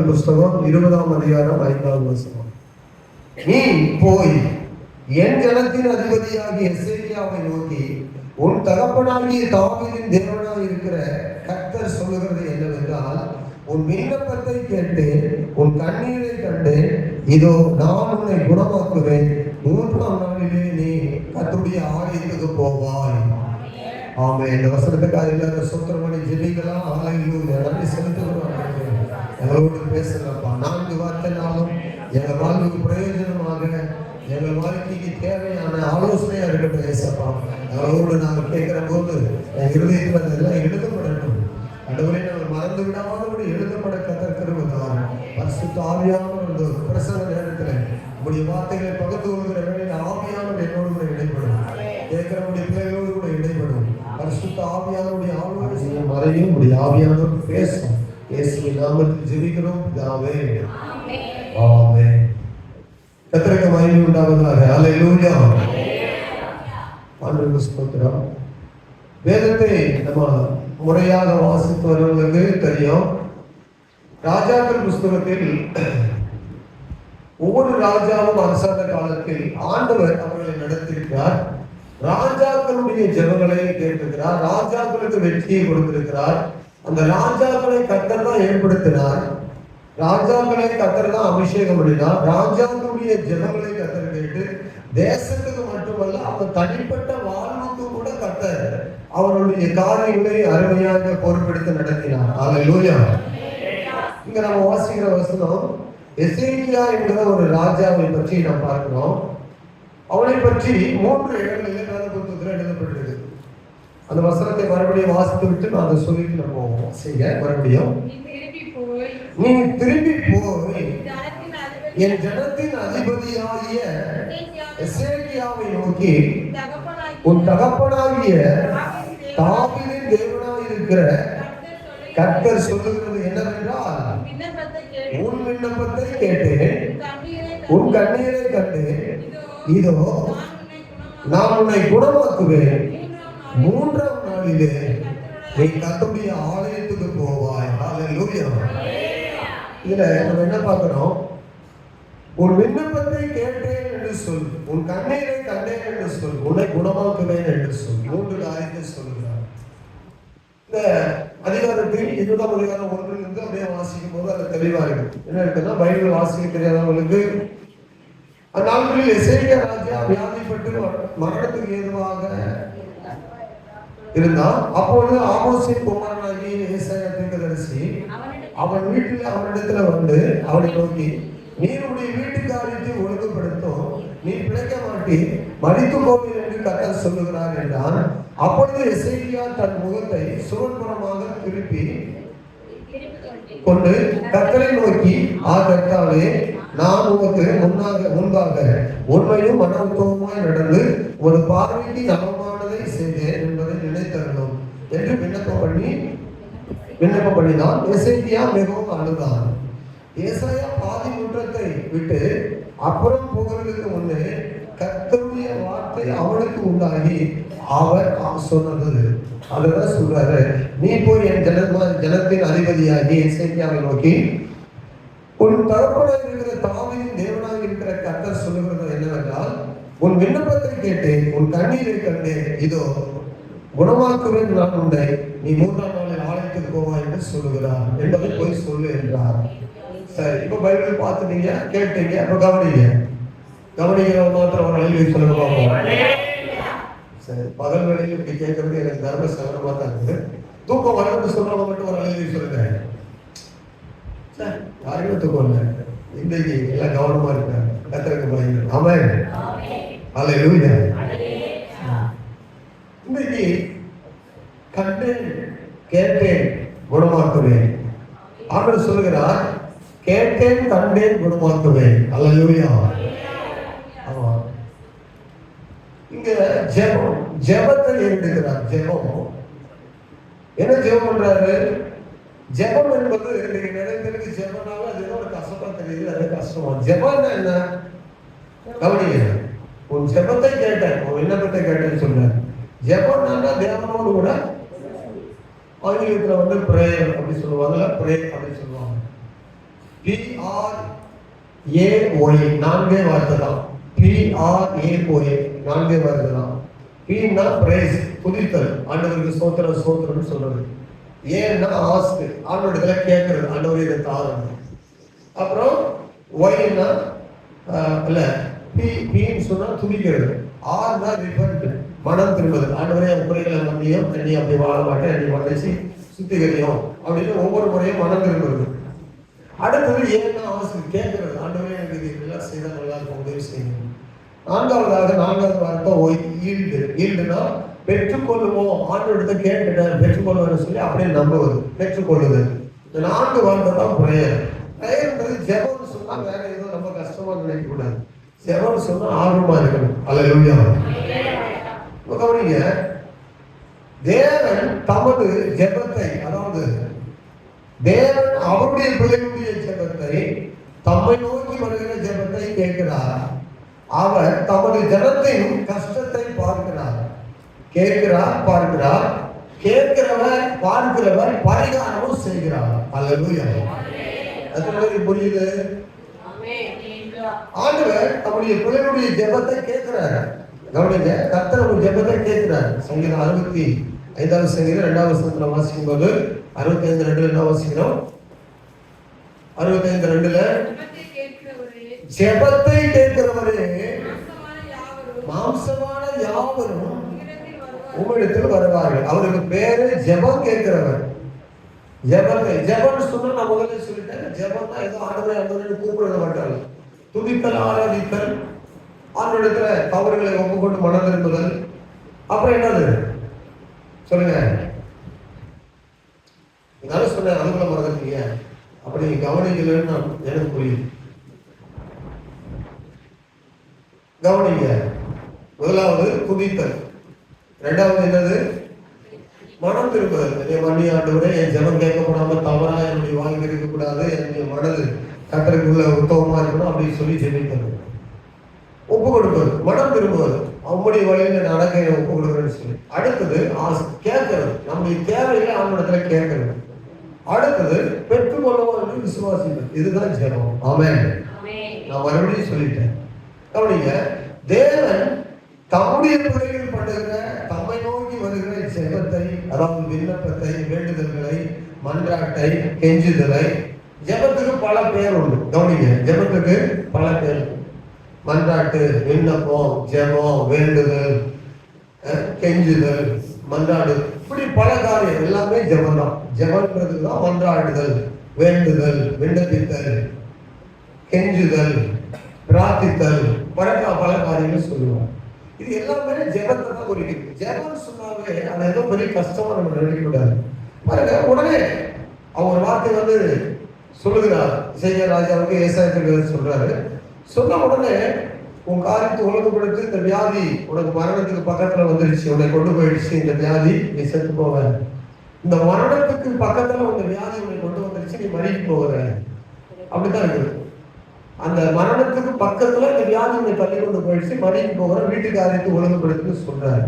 புஸ்தகம் 20ஆம் அதிகாரம் 5வது வசனம். நீ போய் என் ஜனத்தின் அதிபதியாகிய எசேக்கியாவை நோக்கி, உன் தகப்பனாகிய தாவீதின் தேவனாய் இருக்கிற கர்த்தர் சொல்லுகிறது என்னவென்றால், உன் விண்ணப்பத்தை கேட்டேன், உன் கண்ணீரை கண்டேன், இதோ நான் உன்னை குணமாக்குவேன், 3ஆம் நாளிலே நீ கர்த்தருடைய ஆலயத்துக்கு போவாய். ஆமென். இந்த வசனத்துக்காக எல்லாரும் ஸ்தோத்திரம் பண்ணி ஜெபிக்கலாம். ஹல்லேலூயா. நன்றி செலுத்துகிறோம். எங்களோடு பேசுகிறப்பா. 4 வார்த்தைனாலும் எங்கள் வாழ்வுக்கு பிரயோஜனமாக, எங்கள் வாழ்க்கைக்கு தேவையான ஆலோசனையா இருக்கட்டும் ஏசப்பா. எங்களோடு நாங்கள் கேட்கிற போது என் இருதயத்தில் அதெல்லாம் எழுதப்படணும். கடவுளை நாங்கள் மறந்து விடாதபடி எழுதப்பட கத்திருக்கிறோம். பரிசுத்த ஆவியானவர் பிரசங்க நேரத்தில் உங்களுடைய வார்த்தைகளை பகிர்ந்து கொள்கிற வேளையில் ஆவியானவர் என்னோடு கூட இடைப்படும். கேட்கிறவருடைய பிள்ளைகளோடு கூட இடைப்படும். பரிசுத்த ஆவியானவருடைய ஆலோசனை மறையும் உடைய ஆவியானவர் பேசும். இயேசுவின் நாமத்தில் ஜெபிக்கிறோம் பிதாவே. ஆமென். கர்த்தருக்கு மகிமை உண்டாவதாக. ஹல்லேலூயா. ஆண்டவருக்கு ஸ்தோத்திரம். வேதத்தை நம்ம முறையாக வாசித்து வருவதற்கு தெரியும். ராஜாக்கள் புஸ்தகத்தில் ஒவ்வொரு ராஜாவும் அரசாங்க காலத்தில் ஆண்டவர் அவர்களை நடத்தியிருக்கிறார். ராஜாக்களுடைய ஜெபங்களை கேட்டிருக்கிறார். ராஜாக்களுக்கு வெற்றியை கொடுத்திருக்கிறார். அந்த ராஜாக்களை கர்த்தர் தான் ஏற்படுத்தினார். ராஜாக்களை கர்த்தர் தான் அபிஷேகம் பண்ணினார். ராஜாக்களுடைய ஜெபங்களை கர்த்தர் கேட்டு தேசத்துக்கு மட்டுமல்ல, அவர் தனிப்பட்ட வாழ்வுக்கு கூட கர்த்தர் அவருடைய காரியங்களை அருமையாக பொறுப்பெடுத்து நடத்தினார். ஹல்லேலூயா. இங்க நம்ம வாசிக்கிற வசனம் எசேக்கியா என்கிற ஒரு ராஜாவை பற்றி நாம் பார்க்கிறோம். அவனை பற்றி 3 இடங்களில் வேதபுத்தகத்தில் எழுதப்பட்டிருக்கு. அந்த வசனத்தை மறுபடியும் வாசித்து விட்டு நான் அதை சொல்லிட்டு நம்ம போவோம். செய்ய மறுபடியும் நீ திரும்பி போய் என் ஜனத்தின் அதிபதியாகிய எசேக்கியாவை நோக்கி, உன் தகப்பனாகிய தாவீதின் தேவனாய் இருக்கிற கர்த்தர் சொல்லுகிறது என்னவென்றால், உன் விண்ணப்பத்தை கேட்டேன், உன் கண்ணீரை கண்டேன், இதோ நான் உன்னை குணமாக்குவேன், 3ஆம் நாளிலே நீ கர்த்தருடைய ஆலயத்துக்கு போவாய். ஹல்லேலூயா. இதுல நம்ம என்ன பார்க்கிறோம்? உன் விண்ணப்பத்தை கேட்டேன் என்று சொல், உன் கண்ணீரை கண்டேன் என்று சொல், உன்னை குணமாக்குவேன் என்று சொல். 3 காரியத்தை சொல்லுகிறார். இந்த அதிகாரத்தில் 20ஆம் அதிகாரம் 1லிருந்து அப்படியே வாசிக்கும் போது அது தெளிவா இருக்கு. என்ன இருக்குன்னா, பைபிள் வாசிக்க தெரியாதவங்களுக்கு, அந்நாட்களில் எசேக்கியா ராஜா வியாதிப்பட்டு மரணத்துக்கு ஏதுவாக இருந்தான். அப்பொழுது ஆமோசின் குமாரனாகிய ஏசாயா தீர்க்கதரிசி அவன் வீட்டில் அவனிடத்துல வந்து அவனை நோக்கி, நீருடைய வீட்டு காரியத்தை ஒழுங்குபடுத்தும், நீ பிழைக்க மாட்டி மரித்து போவீர் என்று கர்த்தர் சொல்லுகிறார் என்றான். அப்பொழுது எசேக்கியா தன் முகத்தை சுவர்புறமாக திருப்பி கொண்டு கர்த்தரை நோக்கி, கர்த்தாவே, நான் உமக்கு முன்பாக உண்மையும் மன உத்தமமாய் நடந்து ஒரு பார்வைக்கு நலமானதை செய்தேன் என்பதை நினைத்தரணும் என்று விண்ணப்பம் பண்ணினான். எசேக்கியா மிகவும் அழுதான். ஏசாயா பாதி முற்றத்தை விட்டு அப்புறம் போகிறதுக்கு முன்னே கர்த்தருடைய வார்த்தை அவனுக்கு உண்டாகி அவர் சொன்னது. அதுதான் சொல்றாரு, நீ போய் என் ஜனத்தின் அதிபதியாகி எசேக்கியாவை நோக்கி, உன் தகப்பனாய் இருக்கிற தாவீதின் தேவனாய் இருக்கிற கர்த்தர் சொல்லுகிறது என்னவென்றால், உன் விண்ணப்பத்தை கேட்டேன், உன் கண்ணீரை கண்டேன், இதோ குணமாக்குவேன் நான் உன்னை, நீ 3ஆம் நாளில் ஆலயத்துக்கு போவாய் என்று சொல்லுகிறார் என்பதை போய் சொல்லு என்றார். சரி, இப்ப பைபிள் பார்த்துட்டீங்க, கேட்டீங்க, அப்ப கவனிக்கிற மாத்திரம் ஒரு அழிவு சொல்லுங்க பார்ப்போம். சரி, பகல் வேளையில் இப்படி கேட்கறது எனக்கு தர்ம சகரமா தான் இருக்குது. தூக்கம் வரணும்னு சொல்றவங்க மட்டும் ஒரு அழிவு சொல்லுங்க. யாருமே தூக்கம் இல்லை. இன்றைக்கு எல்லாம் கவனமா இருக்காங்க. கர்த்தருக்கு பயந்து. ஆமென். ஹல்லேலூயா. இன்னைக்கு கண்டேன், கேட்டேன், குணமாக்குவேன். ஆண்டவர் சொல்லுகிறார், கேட்டேன், கண்டேன், குணமாக்குவேன். ஹல்லேலூயா. ஆமா. இங்க ஜெபத்தை ஏற்றுகிறார். ஜெபம் என்ன ஜெபம் பண்றாரு? ஜெபம் என்பது இன்னைக்கு நிறைய பேருக்கு ஜெபம்னால அது ஒரு கஷ்டமா தெரியுது. அது கஷ்டமா. ஜெபம் என்ன? கவனிங்க, உன் ஜெபத்தை கேட்டேன், உன் விண்ணப்பத்தை கேட்டேன்னு சொல்றாரு. ஜெபம்னா தேவனோடு கூட ஆங்கிலத்தில் பிரேயர் அப்படி சொல்லுவாங்கல்ல, பிரே அப்படி சொல்லுவாங்க. PRAOY, நான்கே வார்த்தை தான். PRAOY, நான்கே வார்த்தை தான். Pனா பிரைஸ், துதித்தல், ஆண்டவருக்கு ஸ்தோத்திரம் ஸ்தோத்திரம்னு சொல்றது. ஏன்னா ஆஸ்க், ஆண்டவரிடத்துல கேட்கறது, ஆண்டவரே இதை தாருங்க. அப்புறம் ஒய்னா இல்ல பின்னு சொன்னா துதிக்கிறது. ஆர்னா ரிபண்ட், மனம் திரும்புதல், ஆண்டவரே என் குறைகளை மன்னியும், என்னை அப்படி வாழ மாட்டேன், என்னை மன்னிச்சு சுத்திகரியும் அப்படின்னு ஒவ்வொரு முறையும் மனம் திரும்புறது. அடுத்தது ஏன்னா ஆஸ்க், கேட்கறது, ஆண்டவரே எனக்கு இது இதெல்லாம் செய்தால் நல்லா இருக்கும், உதவி செய்யணும். நான்காவது வார்த்தை ஒய், ஈல்டு. ஈல்டுனா பெற்றுக்கொள்ளுவோம், ஆண்டவரிடத்தை கேட்டுட்டேன் பெற்றுக்கொள்வேன்னு சொல்லி அப்படியே நம்புவது, பெற்றுக்கொள்ளுதல். இந்த 4 வார்த்தை தான் பிரேயர். பிரேயர்ன்றது ஜெபம்னு சொன்னா வேற ஏதோ ரொம்ப கஷ்டமா நினைக்க கூடாது. ஜெபம்னு சொன்னா ஆர்வமா இருக்கணும். அல்லேலூயா. கவனிங்க, தேவன் தமது ஜெபத்தை, அதாவது தேவன் அவருடைய பிள்ளைகளுடைய ஜெபத்தை, தம்மை நோக்கி வருகிற ஜெபத்தை கேட்கிறார். அவர் தமது ஜனத்தின் கஷ்டத்தை பார்க்கிறார். கேட்கிறார், பார்க்கிறார். கேட்கிறவர், பார்க்கிறவர் பரிகாரமும் செய்கிறார். அல்லேலூயா. அது புரியுது? ஆண்டவர் தம்முடைய பிள்ளைகளுடைய ஜெபத்தை கேட்கிறார். கவனிங்க, கர்த்தர் ஒரு ஜெபத்தை கேட்கிறார். சங்கீதம் 65 சங்கீதம் 2வது வசனத்துல வாசிக்கும் போது 65:2 என்ன வாசிக்கிறோம்? 65:2 ஜெபத்தை கேட்கிறவரே மாம்சமான யாவரும் உம்மிடத்தில் வருவார்கள். அவருக்கு பேரு ஜெபம் கேட்கிறவர். ஜெபம்னு சொன்னா நான் முதல்ல சொல்லிட்டேன். ஜெபம் தான் ஏதோ ஆண்டவரை கூப்பிடுறது மாட்டாங்க. துதித்தல், ஆராதித்தல், ஆண்டவரிடத்துல தவறுகளை ஒப்புக்கொண்டு மனம் திரும்புதல். அப்புறம் என்னது சொல்லுங்க? என்னால சொன்ன அதுக்குள்ள மறந்துட்டீங்க. அப்படி கவனிக்கலன்னு எனக்கு புரியுது. கவனிங்க, முதலாவது துதித்தல், 2வது என்னது? மனம் திரும்புதல். என் மன்னி ஆண்டவரே, என் ஜெபம் கேட்கப்படாம தவறா என்னுடைய வாங்கி இருக்கக்கூடாது, என்னுடைய மனது கர்த்தருக்குள்ள உத்தமமா இருக்கணும் அப்படின்னு சொல்லி ஜெபிக்கிறது. ஒப்பு கொடுப்பது, மனம் திரும்புவது, அவங்களுடைய வழியில நடக்க ஒப்பு கொடுக்குறேன்னு சொல்லி. அடுத்தது கேட்கறது, நம்முடைய தேவையில அவங்களிடத்துல கேட்கறது. அடுத்தது பெற்றுக்கொள்ளவும் என்று விசுவாசிப்பது. இதுதான் ஜெபம். ஆமென். நான் மறுபடியும் சொல்லிட்டேன். கவனிங்க, தேவன் தம்முடைய பிள்ளைகள் பண்ணுகிற தம்மை நோக்கி வருகிற ஜெபத்தை, அதாவது விண்ணப்பத்தை, வேண்டுதல்களை, மன்றாட்டை, கெஞ்சுதலை. ஜெபத்துக்கு பல பேர் உண்டு. கவனிங்க, ஜெபத்துக்கு பல பேர். மன்றாட்டு, விண்ணப்பம், ஜெபம், வேண்டுதல், கெஞ்சுதல், மன்றாடு, இப்படி பல காரியம் எல்லாமே ஜெபம் தான். ஜெபம்ன்றது தான் மன்றாடுதல், வேண்டுதல், விண்ணப்பித்தல், கெஞ்சுதல், பிரார்த்தித்தல், பல காரியங்கள் சொல்லுவாங்க. இது எல்லாமே ஜெபத்தை தான் குறிக்குது. ஜெபம் சொன்னாவே அது ஏதோ பெரிய கஷ்டமா நம்ம நினைக்கக்கூடாது. பாருங்க, உடனே அவர் வார்த்தை வந்து சொல்லுகிறார். இசையா ராஜாவுக்கு ஏசாயா சொல்றாரு. சொன்ன உடனே உன் காரியத்தை ஒழுங்குபடுத்தி, இந்த வியாதி உனக்கு மரணத்துக்கு பக்கத்துல வந்துருச்சு, உன்னை கொண்டு போயிடுச்சு, இந்த வியாதி நீ செத்து போவ. இந்த மரணத்துக்கு பக்கத்துல உங்க வியாதி உன்னை கொண்டு வந்துருச்சு, நீ மறிக்க போகிற. அப்படித்தான் இருக்குது. அந்த மரணத்துக்கு பக்கத்துல இந்த வியாதி உன்னை தள்ளி கொண்டு போயிடுச்சு, மறிக்க போகிற, வீட்டு காரியத்தை ஒழுங்குபடுத்தின்னு சொல்றாரு.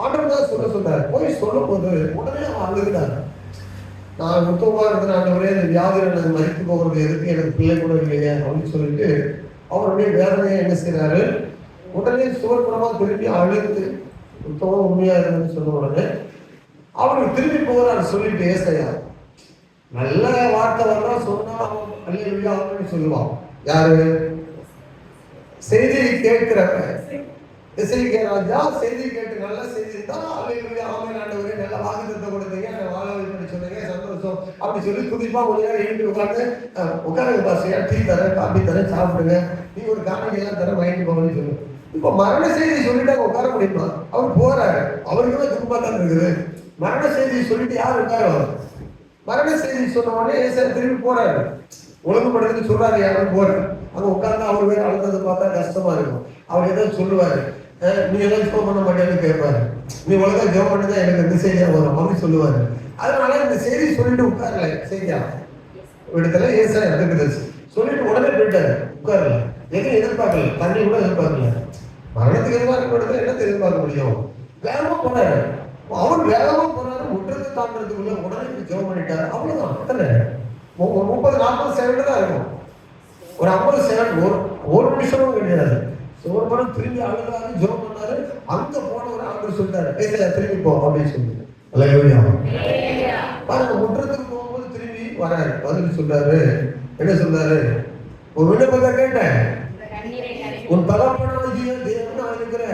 ஆண்டவர் தான் சொல்றாரு. போய் சொல்லும் போது உடனே அவன் அழுகிறாரு. நான் உத்தமமா இருக்கிற ஆண்டவரே, இந்த வியாதியில எனக்கு மறித்து போகிறது எதுக்கு, எனக்கு பிள்ளை கூட இல்லையா அப்படின்னு சொல்லிட்டு அவருடைய வேதனையை என்ன செய்யறாரு, உடனே சுவர்புறமா திரும்பி அழுது உத்தமம் உண்மையா இருக்குன்னு சொன்ன உடனே அவருக்கு திரும்பி போகிறாரு. சொல்லிட்டு ஏசாயா நல்ல வார்த்தை வரலாம் சொன்னா அவன் அல்லேலூயான்னு சொல்லுவான். யாரு? செய்தியை கேட்கிறவன். இசைக்கிய ராஜா செய்தி கேட்டு நல்ல செய்தி தான் அல்லேலூயா ஆமென் ஆண்டவரே, நல்ல வாக்குத்தத்தம் கொடுத்தீங்க, வாழ வைப்பேன்னு சொன்னீங்க, சந்தோஷம் அப்படி சொல்லி துதிப்பா ஒரு நேரம் எழுந்து உட்காருங்க பாசியா, டீ தரேன், காபி தரேன், சாப்பிடுங்க, நீ ஒரு காமெடி எல்லாம் தர வாங்கிட்டு போகணும்னு சொல்லு. இப்ப மரண செய்தி சொல்லிட்டு உட்கார முடியுமா? அவர் போறாரு. அவருக்கு தான் துன்பா தான் இருக்குது. மரண செய்தி சொல்லிட்டு யார் உட்காருவாங்க? மரண செய்தி சொன்ன உடனே ஏசாயா திரும்பி போறாரு. ஒழுங்குபடுத்துன்னு சொல்றாரு. யாரும் போறாரு. அங்க உட்கார்ந்து அவர் வேற அழுந்ததை பார்த்தா கஷ்டமா இருக்கும். அவர் ஏதாவது சொல்லுவாரு, நீ எல்லாம் ஜெபம் பண்ண மாட்டேன்னு கேட்பாரு. நீ ஒழுங்கா ஜெபம் பண்ணிதான் எனக்கு இந்த செய்தியா வரும் அப்படின்னு சொல்லுவாரு. அதனால இந்த செய்தி சொல்லிட்டு உட்காரல. செய்தியா விடத்துல ஏசாயா இருக்குது சொல்லிட்டு உடனே போயிட்டாரு. உட்காரல. எதையும் எதிர்பார்க்கல. தண்ணி கூட எதிர்பார்க்கல. மரணத்துக்கு எதிர்பார்க்க என்ன எதிர்பார்க்க முடியும்? வேகமா போனாரு. அவர் வேகமா போனாரு. முற்றத்தை தாண்டதுக்குள்ள உடனே ஜெபம் பண்ணிட்டாரு. அவ்வளவுதான். 30-40 செகண்ட் தான் இருக்கும். ஒரு 50 செகண்ட், ஒரு நிமிஷமும் கிடையாது. ஒரு மரம் திரும்பி அழுதாரு, ஜெபம் பண்ணாரு. அங்க போனவரை ஆண்டவர் சொல்லிட்டாரு, திரும்பி போ அப்படின்னு சொல்லி. அல்லேலூயா. பாருங்க, முற்றத்துக்கு போகும்போது திரும்பி வராரு, பதில் சொல்றாரு. என்ன சொல்றாரு? ஒரு விண்ணப்பத்தை கேட்டேன், உன் தகப்பனாகிய தேவனா இருக்கிற,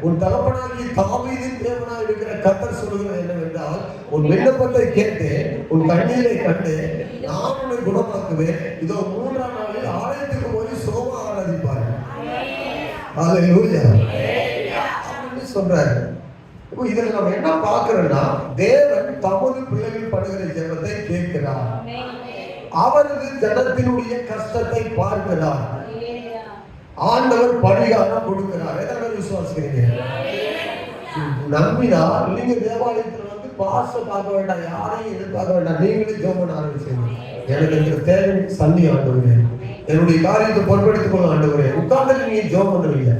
உன் தகப்பனாகிய தாவீதின் தேவனா இருக்கிற கர்த்தர் சொல்லுகிறது என்னவென்றால், உன் விண்ணப்பத்தை கேட்டு உன் கண்ணீரை கண்டு நான் உன்னை குணமாக்குவேன். இதோ 3ஆம் நாளில் ஆலயத்துக்கு போய் சோமா ஆராதிப்பார். அல்லேலூயா அப்படின்னு சொல்றாரு. இப்போ இதுல நம்ம என்ன பார்க்கிறோம்னா, தேவன் தமது பிள்ளைகள் பண்ணுகிற ஜெபத்தை கேட்கிறார். அவரது ஜனத்தினுடைய கஷ்டத்தை பார்க்கிறார். ஆண்டவர் பரிகாரம் கொடுக்கிறார். எத்தனை விசுவாசிக்கிறீங்க? நம்பினா நீங்க தேவாலயத்துல வந்து பாச பார்க்க வேண்டாம், யாரையும் எதிர்பார்க்க வேண்டாம். நீங்களே ஜெபம் பண்ண ஆரம்பிச்சீங்க. எனக்கு இந்த தேவை சந்தி ஆண்டவரே, என்னுடைய காரியத்தை பொறுப்பெடுத்துக் கொள்ள ஆண்டவரே. உட்கார்ந்து நீங்க ஜெபம் பண்ணுவீங்க.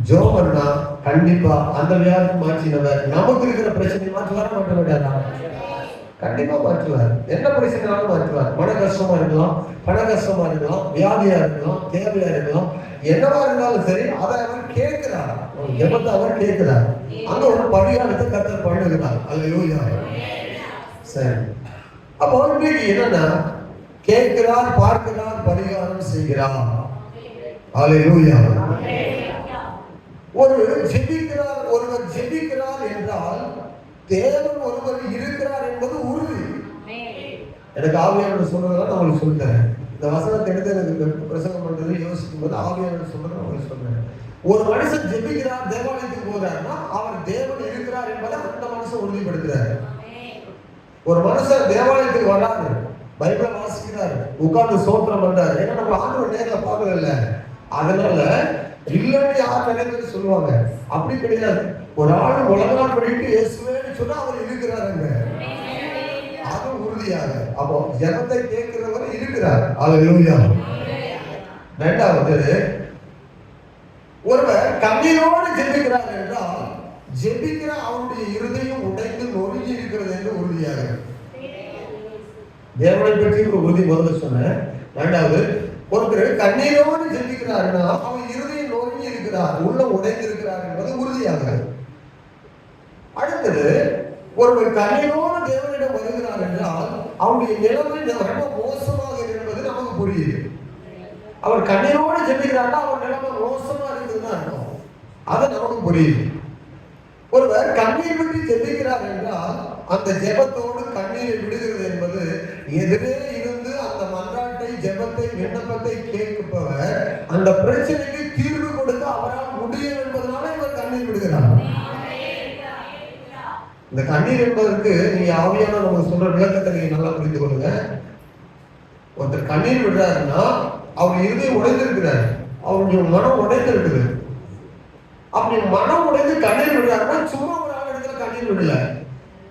ஜெபம் பண்ணா கண்டிப்பா அந்த வியாதி மாற்றினவர் நமக்கு இருக்கிற பிரச்சனை மாற்றுவார மாற்ற வேண்டாதா? கண்டிப்பா மாற்றுவார். என்ன பிரச்சனைனாலும் மாற்றுவார். மன கஷ்டமா இருக்கலாம், பண கஷ்டமா இருக்கலாம், வியாதியா இருக்கலாம், தேவையா இருக்கலாம், என்னவா இருந்தாலும் சரி, அதை அவர் கேட்கிறார். ஜெபத்தை அவர் கேட்கிறார். அங்க ஒரு பரிகாரத்தை கர்த்தர் பண்ணுகிறார். அல்லேலூயா. சரி, அப்போ இன்னைக்கு என்னன்னா, கேட்கிறார், பார்க்கிறார், பரிகாரம் செய்கிறார். அல்லேலூயா. ஒருவர் ஜெபிக்கிறார் என்றால் தேவன் ஒருவர் இருக்கிறார் என்பது உறுதி. எனக்கு ஆவியானவர் சொன்னதெல்லாம் நான் உங்களுக்கு சொல்லிட்டேன். இந்த வசனத்தை எடுத்து எனக்கு பிரசங்கம் பண்றது யோசிக்கும் போது ஆவியானவர் சொன்னதை நான் உங்களுக்கு சொல்றேன். ஒரு மனுஷன் ஜெபிக்கிறார், தேவாலயத்துக்கு போகிறார்னா அவர் தேவன் இருக்கிறார் என்பதை அந்த மனுஷன் உறுதிப்படுத்துறாரு. ஒரு மனுஷன் தேவாலயத்துக்கு வராது, பைபிளை வாசிக்கிறார், உட்கார்ந்து சோத்திரம் பண்றாரு. ஏன்னா நம்ம ஆண்டவர் நேரில் பார்க்கல, அதனால இல்லைன்னு யார் நிறைய பேர் சொல்லுவாங்க. அப்படி கிடையாது. ஒரு ஆள் உலகம் படிட்டு இயேசுவேன்னு சொன்னா அவர் இருக்கிறாருங்க, அது உறுதியாக. அப்போ ஜெபத்தை கேட்கிறவர் இருக்கிறார். அல்லேலூயா. இரண்டாவது, ஒருவர் கண்ணீரோடு ஜெபிக்கிறார் என்றால் ஜெபிக்கிற அவருடைய இருதயம் உடைந்து நொறுங்கி இருக்கிறது என்று உறுதியாக. தேவனை பற்றி ஒரு உறுதி முதல்ல சொன்னேன். இரண்டாவது, ஒருத்தர் கண்ணீரோடு ஜெபிக்கிறார்னா அவன் இருதயம் நொறுங்கி இருக்கிறார், உள்ள உடைந்து இருக்கிறார் என்பது உறுதியாக. அடுத்தது, ஒருவர் கண்ணீரோடு தேவனிடம் வருகிறார் என்றால் அவருடைய நிலைமை ரொம்ப மோசமாக என்பது நமக்கு புரியுது. அவர் கண்ணீரோடு ஜெபிக்கிறார்னா அவர் நிலைமை மோசமா இருக்குதுன்னு அர்த்தம். அது நமக்கு புரியுது. ஒருவர் கண்ணீர் விட்டு ஜெபிக்கிறார் என்றால் அந்த ஜெபத்தோடு கண்ணீரை விடுகிறது என்பது எதிரே இருந்து அந்த மன்றாட்டை, ஜெபத்தை, விண்ணப்பத்தை கேட்பவர் அந்த பிரச்சனைக்கு தீர்வு கொடுக்க அவரால் முடியும் என்பதனால இவர் கண்ணீர் விடுகிறார். இந்த கண்ணீர் என்பதற்கு நீங்க ஆவியான நம்ம சொல்ற விளக்கத்தை நீங்க நல்லா புரிந்து கொள்ளுங்க. ஒருத்தர் கண்ணீர் விடுறாருன்னா அவர் இருதயம் உடைந்திருக்கிறார், அவருடைய மனம் உடைந்திருக்குது. அப்படி மனம் உடைந்து கண்ணீர் விடுறாருன்னா சும்மா ஒரு ஆள் இடத்துல கண்ணீர் விடல,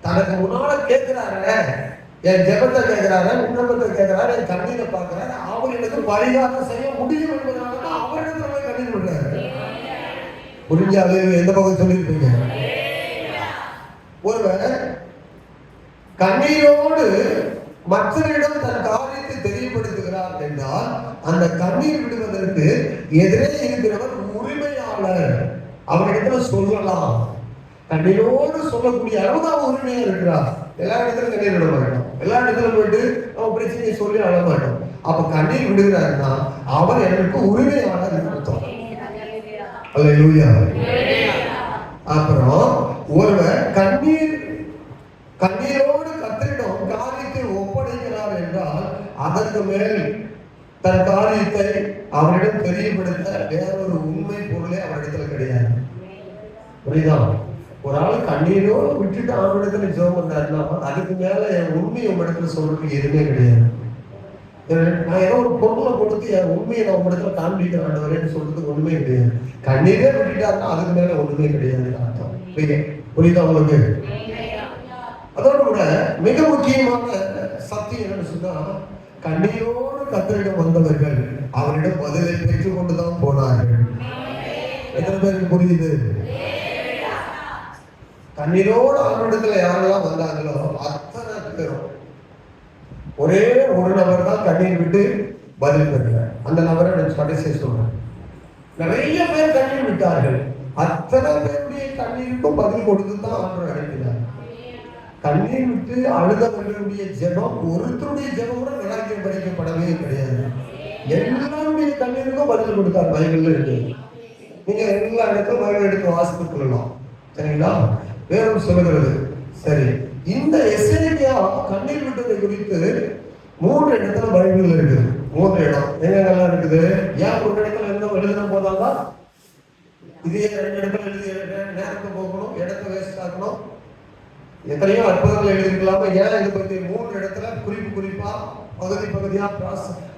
தனக்கு முன்னால கேட்கிறாரு, என் ஜெபத்தை கேட்கிறாரு, விண்ணப்பத்தை கேட்கிறாரு, என் கண்ணீரை பார்க்கிறாரு, அவர் எனக்கு பரிகாரம் செய்ய முடியும் என்பதனாலதான் அவரிடத்துல போய் கண்ணீர் விடுறாரு. புரிஞ்சாலே எந்த பக்கம் சொல்லியிருப்பீங்க? ஒருவர் கண்ணீரோடு மற்றவரிடம் தன் காரியத்தை தெரியப்படுத்துகிறார் என்றால் அந்த கண்ணீர் விடுவதற்கு எதிரே இருக்கிறவர் உரிமையாளர். அவரிடத்துல சொல்லலாம், கண்ணீரோடு சொல்லக்கூடிய அளவுக்கு அவர் உரிமையா இருக்கிறார். எல்லா இடத்துல கண்ணீர் விட மாட்டோம், எல்லா இடத்துல போயிட்டு அவன் பிரச்சனையை சொல்லி அழ மாட்டோம். அப்ப கண்ணீர் விடுகிறாருன்னா அவர் எனக்கு உரிமையாளர் அர்த்தம். அல்லேலூயா. அப்புறம் ஒருவர் கண்ணீரோடு கர்த்தரிடம் காரியத்தை ஒப்படைக்கிறார் என்றால் அதற்கு மேல் தன் காரியத்தை அவரிடம் தெரியப்படுத்த வேறொரு உண்மை பொருளே அவரிடத்துல கிடையாது. புரியுதா? ஒரு ஆள் கண்ணீரோடு விட்டுட்டு அவரிடத்துல ஜெபம் பண்றாருன்னா அதுக்கு மேல என் உண்மையை உங்களிடத்துல சொல்றதுக்கு எதுவுமே கிடையாது. நான் ஏதோ ஒரு பொருளை கொடுத்து என் உண்மையை நான் உங்களிடத்துல காண்பிக்க வேண்டவரேன்னு சொல்றதுக்கு ஒண்ணுமே கிடையாது. கண்ணீரே விட்டுட்டாருன்னா அதுக்கு மேல ஒண்ணுமே கிடையாது அர்த்தம். புரியுதா உங்களுக்கு? அதோடு கூட மிக முக்கியமான சத்தியம் என்னன்னு சொன்னா, கண்ணீரோடு கர்த்தரிடம் வந்தவர்கள் அவரிடம் பதிலை பெற்றுக் கொண்டுதான் போனார்கள். எத்தனை பேருக்கு புரியுது? கண்ணீரோடு அவரிடத்துல யாரெல்லாம் வந்தாங்களோ அத்தனை பேரும் ஒரே ஒரு நபர் தான் கண்ணீர் விட்டு பதில் பெறல. அந்த நபரை நான் கடைசியை சொல்றேன். நிறைய பேர் கண்ணீர் விட்டார்கள். அத்தனை பேருடைய கண்ணீருக்கும் பதில் கொடுத்து தான் ஆண்டவர் அனுப்பினார். கண்ணீர் விட்டு அழுதவர்களுடைய ஜெபம் ஒருத்தருடைய ஜெபம் கூட நிராகரிக்க படிக்கப்படவே கிடையாது. எல்லாருடைய கண்ணீருக்கும் பதில் கொடுத்தார். பைபிள்ல இருக்கு. நீங்க எல்லா இடத்துல பைபிள் எடுத்து வாசித்து கொள்ளலாம். சரிங்களா? வேறும் சொல்லுகிறது. சரி, இந்த எசேக்கியா கண்ணீர் விட்டதை குறித்து 3 இடத்துல பைபிள் இருக்குது. 3 இடம் எங்கெல்லாம் இருக்குது? ஏன் ஒரு இடத்துல எழுதின போதாதான் இதே 2 இடத்துல எழுதி நேரத்தை போகணும், இடத்தை வேஸ்ட் ஆகணும்? எத்தனையோ அற்புதங்கள் எழுதிருக்கலாம. ஏன் இதை பத்தி 3 இடத்துல குறிப்பா பகுதியா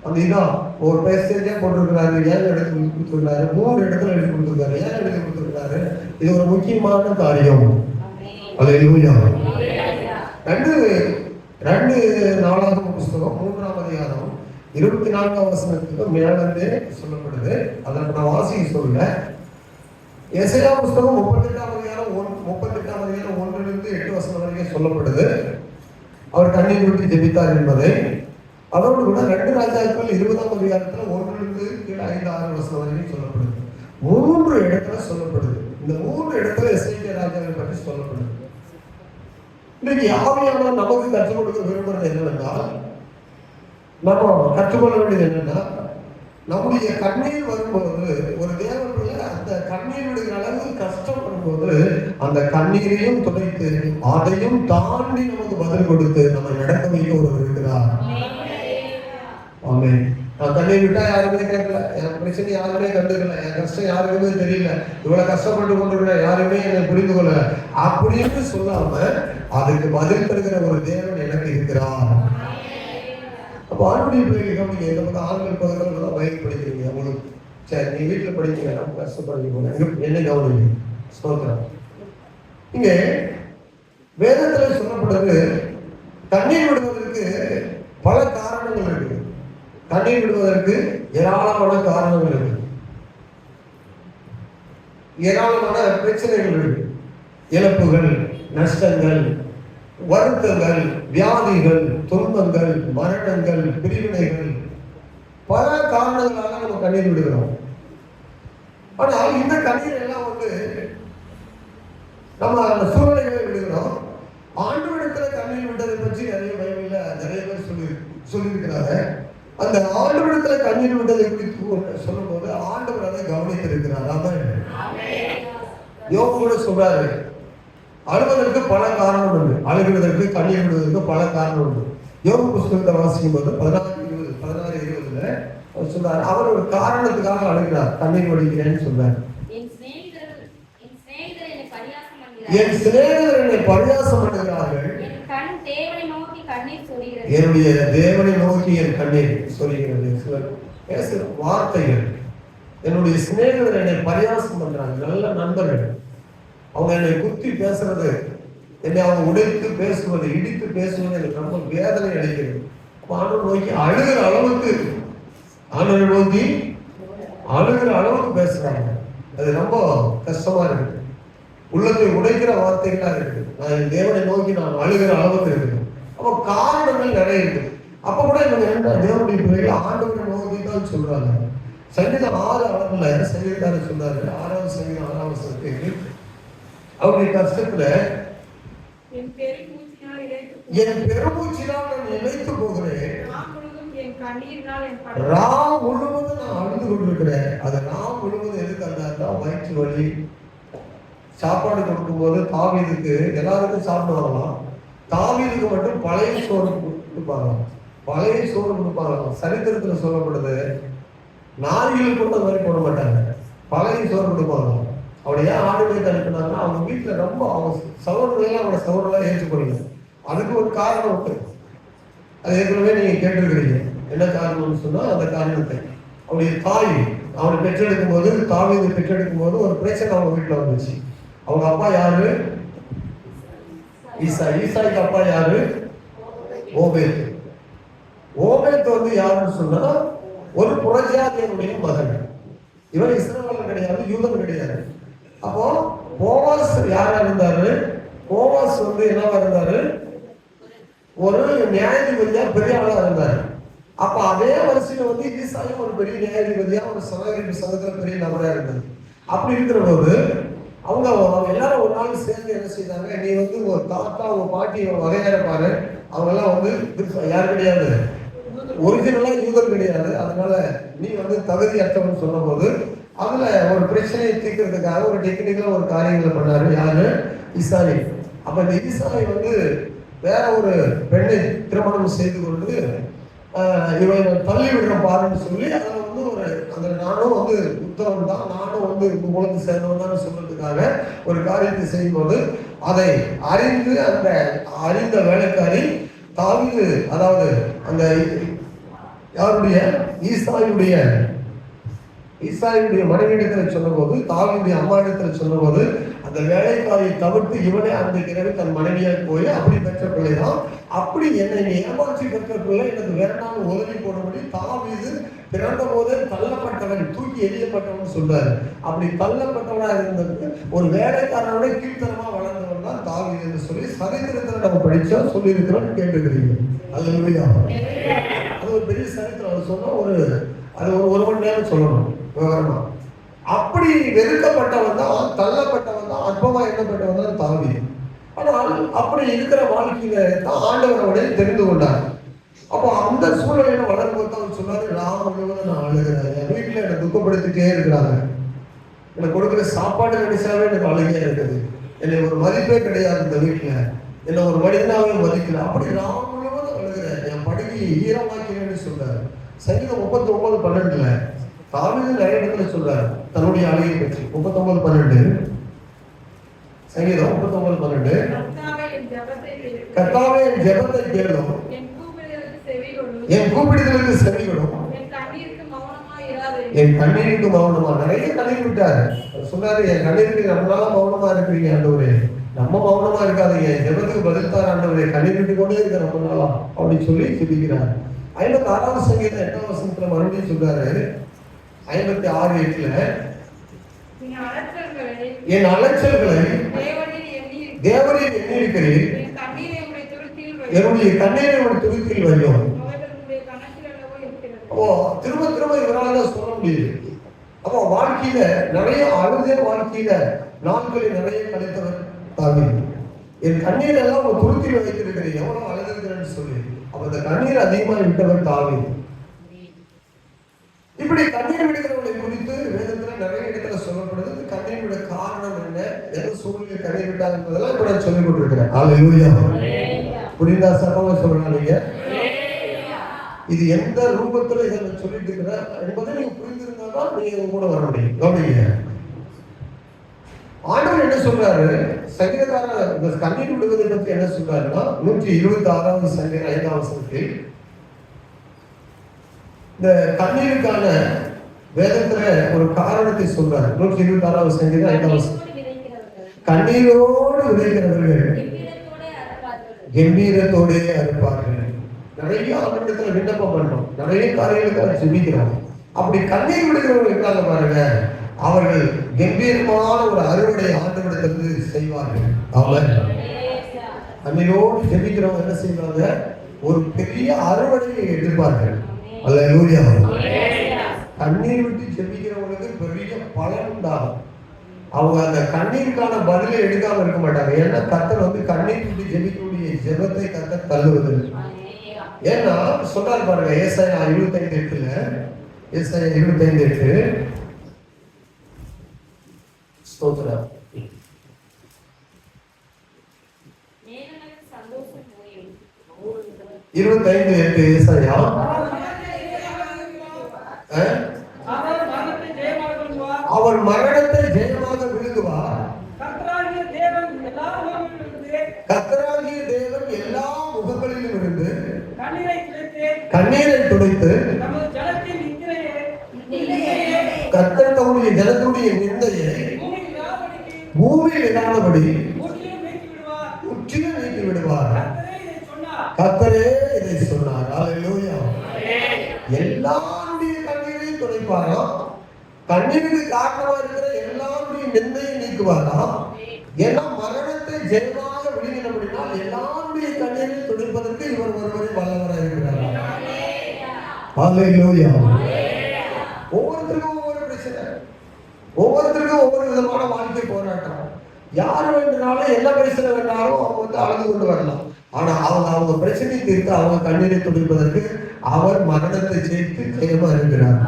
அந்த இதான் ஒரு பேசேஜா போட்டிருக்கிறாரு. ஏன் எடுத்து கொடுத்துருக்காரு? 3 இடத்துல எழுதி கொடுத்துருக்காரு. ஏன் எழுதி கொடுத்துருக்காரு? இது ஒரு முக்கியமான காரியம். அல்லேலூயா. 2 நாளாகம புஸ்தகம் 3ஆம் அதிகாரம் 24ஆம் வசனத்துக்கு மேலே சொல்லப்படுது. அதை நான் வாசிக்க சொல்ல. எசேயா புஸ்தகம் 38ஆம் அதிகாரம் 1 to 8 வரைக்கும் சொல்லப்படுது. அவர் கண்ணீர் விட்டு ஜெபித்தார் என்பதை. அதோடு கூட 2 ராஜாக்கள் 20ஆம் அதிகாரத்துல 1 to 5-6 வரைக்கும் சொல்லப்படுது. 3 இடத்துல சொல்லப்படுது. இந்த 3 இடத்துல எசேக்கியா ராஜாவை பற்றி சொல்லப்படுது. இன்னைக்கு ஆவியானவர் நமக்கு கற்றுக் கொடுக்க விரும்புறது என்னவென்றால், நம்ம கற்றுக்கொள்ள வேண்டியது என்னன்னா, நம்முடைய கண்ணீர் வரும்போது ஒரு தேவனுடைய அந்த கண்ணீர் விடுகிற அளவு கஷ்டப்படும் போது அந்த கண்ணீரையும் துடைத்து அதையும் தாண்டி நமக்கு பதில் கொடுத்து நம்ம நடக்க வைக்க ஒருவர் இருக்கிறார். ஆமென். நான் கண்ணீர் விட்டா யாருமே கேட்கல, என் பிரச்சனை யாருமே கண்டுக்கல, என் கஷ்டம் யாருக்குமே தெரியல, இவ்வளவு கஷ்டப்பட்டு கொண்டிருக்கிற யாருமே என்னை புரிந்து கொள்ளல அப்படின்னு சொல்லாம அதுக்கு பதில் தருகிற ஒரு தேவன் எனக்கு இருக்கிறார். அப்போ ஆண்களுடைய பிள்ளைகள் கவனிங்க. இந்த பக்கம் ஆண்கள் பக்கத்துல தான் பயிர் படிக்கிறீங்க. உங்களுக்கு சரி, நீ வீட்டுல படிக்கிறீங்க, நம்ம கஷ்டப்படுறீங்க போல என்ன கவனிங்க. ஸ்தோத்திரம். இங்க வேதத்துல சொல்லப்படுறது தண்ணீர் விடுவதற்கு பல காரணங்கள் இருக்கு. தண்ணீர் விடுவதற்கு ஏராளமான காரணங்கள் இருக்கு. ஏராளமான பிரச்சனைகள் இருக்கு. இழப்புகள், நஷ்டங்கள், வருத்தங்கள், வியாதிகள், துன்பங்கள், மரணங்கள், பிரிவினைகள், பல காரணங்களால நம்ம கண்ணீர் விடுகிறோம். ஆனால் இந்த கண்ணீர் எல்லாம் நம்ம அந்த சூழ்நிலைகளை விடுகிறோம். ஆண்டவரிடத்துல கண்ணீர் விட்டதை பற்றி நிறைய பைபிள்ல நிறைய பேர் சொல்லியிருக்கிறாங்க. அந்த ஆண்டவரிடத்துல கண்ணீர் விட்டதை குறித்து சொல்லும் போது ஆண்டவர் அதை கவனித்திருக்கிறார். அதான் யோபு கூட சொல்றாரு, அழுவதற்கு பல காரணம் உண்டு, அழுகிறதற்கு கண்ணீர் விடுவதற்கு பல காரணம் உண்டு. யோபு புஸ்தகத்தை வாசிக்கும் போது 16:20 அவர் சொல்றாரு, அவர் ஒரு காரணத்துக்காக அழுகிறார், கண்ணீர் வடிக்கிறேன்னு சொல்றாரு. என் சிநேகிதர் என்னை பரியாசம் பண்ணுகிறார்கள், என்னுடைய தேவனை நோக்கி என் கண்ணீர் சொல்லுகிறது. சிலர் பேசுற வார்த்தைகள், என்னுடைய சிநேகிதர் என்னை பரியாசம் பண்றாங்க, நல்ல நண்பர்கள், அவங்க என்னை குத்தி பேசுறது, என்னை அவங்க உடைத்து பேசுவது, இடித்து பேசுவது எனக்கு ரொம்ப வேதனை அளிக்கிறது. ஆண்டவரை நோக்கி அழுகிற அளவுக்கு, ஆண்டவரை நோக்கி அழுகிற அளவுக்கு பேசுறாங்க. அது ரொம்ப கஷ்டமா இருக்கு, உள்ளத்தை உடைக்கிற வார்த்தைகளா இருக்கு. நான் என் தேவனை நோக்கி நான் அழுகிற அளவுக்கு இருக்கு. அப்போ காரணங்கள் நிறைய இருக்கு. அப்ப கூட இவங்க என்ன தேவனுடைய பிள்ளைகள் ஆண்டவரை நோக்கி தான் சொல்றாங்க. சங்கீதம் 6:6 சங்கீதக்காரர் சொல்றாரு, 6வது சங்கீதம் 6வது வசனத்துக்கு, அவருடைய கஷ்டத்துல என் பெருமூச்சினால் நான் நிலைத்து போகிறேன், ரா முழுவதும் நான் அழுது கொண்டிருக்கிறேன். அது ரா முழுவதும் எதுக்கு அழுதாருன்னா வயிற்று வலி. சாப்பாடு கொடுக்கும் போது தாவீதுக்கு எல்லாருக்கும் சாப்பிடுவாங்களாம், தாவீதுக்கு மட்டும் பழைய சோறு கொடுப்பாங்களாம், பழைய சோறு கொடுப்பாங்களாம். சரித்திரத்துல சொல்லப்படுது, நாரிகள் கூட அந்த மாதிரி போட மாட்டாங்க, பழைய சோறு கொடுப்பாங்களாம். அவனை ஏன் ஆடுமையை அனுப்பினாங்கன்னா அவங்க வீட்டுல ரொம்ப அவங்க சகோதரர்களையும் அவனை சகோதரெல்லாம் ஏற்றுக்கொள்ள. அதுக்கு ஒரு காரணம் உண்டு, அது ஏற்கனவே நீங்க கேட்டிருக்கிறீங்க. என்ன காரணம்னு சொன்னா அந்த காரணத்தை, அவனுடைய தாய் அவனை பெற்றெடுக்கும் போது, தாவீதை பெற்றெடுக்கும் போது ஒரு பிரச்சனை அவங்க வீட்டுல வந்துச்சு. அவங்க அப்பா யாரு? ஈசா. ஈசாய்க்கு அப்பா யாரு? ஓபேத். ஓபேத் யாருன்னு சொன்னா ஒரு புறஜாதியனுடைய மகன். இவன் இஸ்ரவேலன் கிடையாது, யூதன் கிடையாது. அப்போ போவாஸ் யாரா இருந்தாரு? போவாஸ் என்னவா இருந்தாரு? ஒரு நியாயாதிபதியா பெரிய ஆளா இருந்தாரு. அப்ப அதே வரிசையில வந்து ஈசாயும் ஒரு பெரிய நியாயாதிபதியா ஒரு சங்கத்துல பெரிய நபரா இருந்தது. அப்படி இருக்கிற போது அவங்க எல்லாரும் ஒரு நாள் சேர்ந்து என்ன செய்தாங்க, நீ வந்து ஒரு தாத்தா உங்க பாட்டி வகையார பாரு, அவங்க எல்லாம் வந்து யார் கிடையாது, ஒரிஜினலா யூதர் கிடையாது, அதனால நீ வந்து தகுதி அற்றவன் சொன்ன போது அதுல ஒரு பிரச்சனையை தீர்க்கிறதுக்காக ஒரு டெக்னிக்கலா ஒரு காரியங்களை பண்ணாரு. யாரு? ஈசாய். அப்ப இந்த ஈசாய் வந்து வேற ஒரு பெண்ணை திருமணம் செய்து கொண்டு இவன் தள்ளி விடுற பாருன்னு சொல்லி அதில் வந்து ஒரு அந்த நானும் வந்து உத்தரவு தான், நானும் வந்து குலத்தை சேர்ந்தவன் தான் சொல்றதுக்காக ஒரு காரியத்தை செய்யும்போது அதை அறிந்து அந்த அறிந்த வேலைக்காரி தாவீது, அதாவது அந்த யாருடைய ஈசாயுடைய மனைவியிடத்தில் சொன்ன போது, தாவீதுடைய அம்மா இடத்துல சொன்ன போது அந்த வேலைக்காரியை தவிர்த்து இவனே அந்த கிழமை தன் மனைவியாக போய் அப்படி பெற்ற பிள்ளை தான், அப்படி என்னை ஏமாற்றி பெற்ற பிள்ளை எனக்கு வேண்டாம் உதவி போடும்படி தாவீது பிறந்த போதே தள்ளப்பட்டவன், தூக்கி எரியப்பட்டவன் சொல்றாரு. அப்படி தள்ளப்பட்டவனா இருந்தது ஒரு வேலைக்காரனோட கீழ்த்தனமா வளர்ந்தவன் தான் தாவீது என்று சொல்லி சரித்திரத்தில் நம்ம படிச்சா சொல்லி இருக்கிறோம், கேட்டுக்கிறீங்க. அது ஒரு பெரிய சரித்திரம். அது சொன்னா அது ஒரு மணி நேரம் சொல்லணும் விவரமா. அப்படி வெறுக்கப்பட்டவன் தான், தள்ளப்பட்டவன் தான், அற்பமா எண்ணப்பட்டவன் தான் தாவீது. ஆனால் அப்படி இருக்கிற வாழ்க்கையில தான் ஆண்டவர் அவனை தெரிந்து கொண்டார். அப்போ அந்த சூழ்நிலையில வளரும்போது தான் அவர் சொன்னாரு, நான் முழுவதும் நான் அழுகிறேன், என் வீட்டுல என்னை துக்கப்படுத்திட்டே இருக்கிறாங்க, எனக்கு கொடுக்குற சாப்பாடு நினைச்சாவே எனக்கு அழுகையா இருக்குது, என்னை ஒரு மதிப்பே கிடையாது இந்த வீட்டுல, என்னை ஒரு மனிதனாவே மதிக்கல, அப்படி நான் முழுவதும் அழுகிறேன், என் படுகையை ஈரமாக்கிறேன்னு சொல்றாரு. சங்கீதம் 39:12 தாவீது நிறைய இடத்துல சொல்றாரு தன்னுடைய அழுகையை பற்றி. 39:12 சங்கீதம் 39:12 கர்த்தாவே என் ஜெபத்தை கேளும், என் கூப்பிடுதலுக்கு செவி கொடும், என் கண்ணீருக்கு மௌனமா. நிறைய கண்ணீர் விட்டாரு சொன்னாரு, என் கண்ணீருக்கு நம்மளால மௌனமா இருக்கிறீங்க ஆண்டவரே, நம்ம மௌனமா இருக்காதீங்க, ஜெபத்துக்கு பதில் தார் ஆண்டவரே, கண்ணீர் விட்டு கொண்டே இருக்க நம்ம நாளா அப்படின்னு சொல்லி சிரிக்கிறார். 56 சங்கீதம் 8ஆம் வசனத்துல மறுபடியும் சொல்றாரு, 56:8 என் அலைச்சல்களை தேவரீர் எண்ணியிருக்கிறீர், என்னுடைய கண்ணீரை ஒரு துருத்தில் வையும். திரும்ப திரும்ப இவரால சொல்ல முடியுது. அப்போ வாழ்க்கையில நிறைய அழுதே, வாழ்க்கையில நாட்களை நிறைய கழித்தவர் தாவீது. என் கண்ணீர் எல்லாம் ஒரு துருத்தில் வைத்திருக்கிறேன், எவ்வளவு அழுதுகிறேன்னு சொல்லி அப்ப அந்த கண்ணீர் அதிகமா விட்டவர் தாவீது. இப்படி கண்ணீர் விடுகிறவர்களை குறித்து வேதத்துல நிறைய இடத்துல சொல்லப்படுது. கண்ணீர் விட காரணம் என்ன, எந்த சூழ்நிலை கண்ணீர் விட்டாங்க என்பதெல்லாம் இப்ப நான் சொல்லிக் கொண்டிருக்கிறேன். அல்லேலூயா. புரிந்தா சத்தமா சொல்லலாம். நீங்க இது எந்த ரூபத்துல இதை சொல்லிட்டு இருக்கிறேன் என்பதை நீங்க புரிந்திருந்தாதான் நீங்க கூட வர முடியும். கவனிங்க, ஆண்டவர் என்ன சொல்றாரு, சங்கீதக்காரர் கண்ணீர் விடுவதை பற்றி என்ன சொல்றாருன்னா 126 சங்கீதம் 5ஆம் வசனத்தில் இந்த கண்ணீருக்கான வேதத்துல ஒரு காரணத்தை சொல்றாரு. 126 சங்கீதம் 5ஆம் வசனம், கண்ணீரோடு விதைக்கிறவர்கள் கம்பீரத்தோடே அறுப்பார்கள். நிறைய ஆண்டவரிடத்துல விண்ணப்பம் பண்றோம், நிறைய காரியங்களுக்காக ஜெபிக்கிறோம். அப்படி கண்ணீர் விடுகிறவர்கள் இருக்காங்க பாருங்க, அவர்கள் கம்பீரமான ஒரு அறுவடை ஆண்டவரிடத்திலிருந்து செய்வார்கள். ஆமென். கண்ணீரோடு ஜெபிக்கிறவங்க என்ன செய்வாங்க, ஒரு பெரிய அறுவடையை எதிர்பார்ப்பார்கள். அல்லேலூயா. கண்ணீர் விட்டு ஜெபிக்கிறவங்களுக்கு பெரிய பலன் உண்டாகும். அவங்க அந்த கண்ணீருக்கான பதிலை எடுக்காம இருக்க மாட்டாங்க. ஏன்னா கர்த்தர் வந்து கண்ணீர் விட்டு ஜெபிக்கக்கூடிய ஜெபத்தை கர்த்தர் தள்ளுவதில்லை. ஏன்னா சொல்றாரு பாருங்க, ஏசாயா 25:8 ஏசாயா 25:8 ஸ்தோத்திரம். 25:8 ஏசாயா அவர் மரணத்தை ஜெயமாக விழுங்குவார், கர்த்தராகிய தேவன் எல்லா முகங்களிலும் இருந்து கண்ணீரை துடைத்து கர்த்தர் தம்முடைய ஜனத்துடைய நிந்தையை பூமியில் இல்லாதபடி முற்றிலும் நீக்கி விடுவார். கர்த்தரே இதை சொன்னார். அல்லேலூயா. எல்லாருடைய கண்ணீரையும் துடைப்பாராம், கண்ணீருக்கு காரணமா இருக்கிற எல்லாருடைய நிந்தையை நீக்குவாராம். ஏன்னா மரணத்தை ஜெயமாக விழுங்கினபடினால் எல்லாருடைய கண்ணீரையும் துடைப்பதற்கு ஹல்லேலூயா. ஒவ்வொருத்தருக்கும் ஒவ்வொரு பிரச்சனை, ஒவ்வொருத்தருக்கும் ஒவ்வொரு விதமான வாழ்க்கை போராட்டம். யார் வேண்டுனாலும் என்ன பிரச்சனை வேண்டாலும் அவங்க அழுது கொண்டு வரலாம். ஆனா அவங்க பிரச்சனை தீர்த்து அவங்க கண்ணீரை துடிப்பதற்கு அவர் மரணத்தை ஜெயித்து ஜெயமா இருக்கிறார்.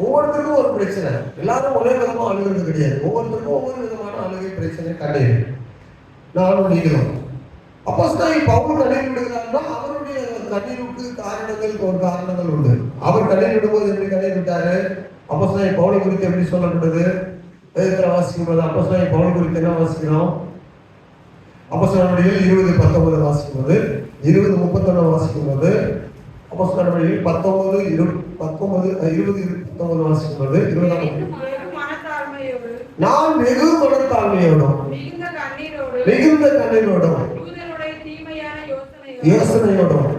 ஒவ்வொருத்தருக்கும் ஒரு பிரச்சனை, எல்லாரும் ஒரே விதமா அழுகிறது கிடையாது. ஒவ்வொருத்தருக்கும் ஒவ்வொரு விதமான அழுகை பிரச்சனை கண்ணீர். நானும் நீங்களும் அப்போஸ்தலன் பவுல் கண்ணீர் விடுகிறார்னா அவருடைய கண்ணீருக்கு காரணங்கள் உண்டு. அவர் கண்ணீர் விடும்போது எப்படி கண்ணீர் விட்டாரு? அப்போஸ்தலன் பவுலை குறித்து எப்படி சொல்லப்படுது? வாசிக்கும் போது அப்போஸ்தலன் பவுல் குறித்து என்ன வாசிக்கிறோம்? அப்போஸ்தலர்கள் 20:19 வாசிக்கும் போது, 20:31 வாசிக்கும் போது, அப்போஸ்தலர்கள் 19:19 வாசிக்கும் போது, 20 நான் வெகு மனத்தாழ்மையோடும் மிகுந்த கண்ணீரோடும் யோசனையோடும்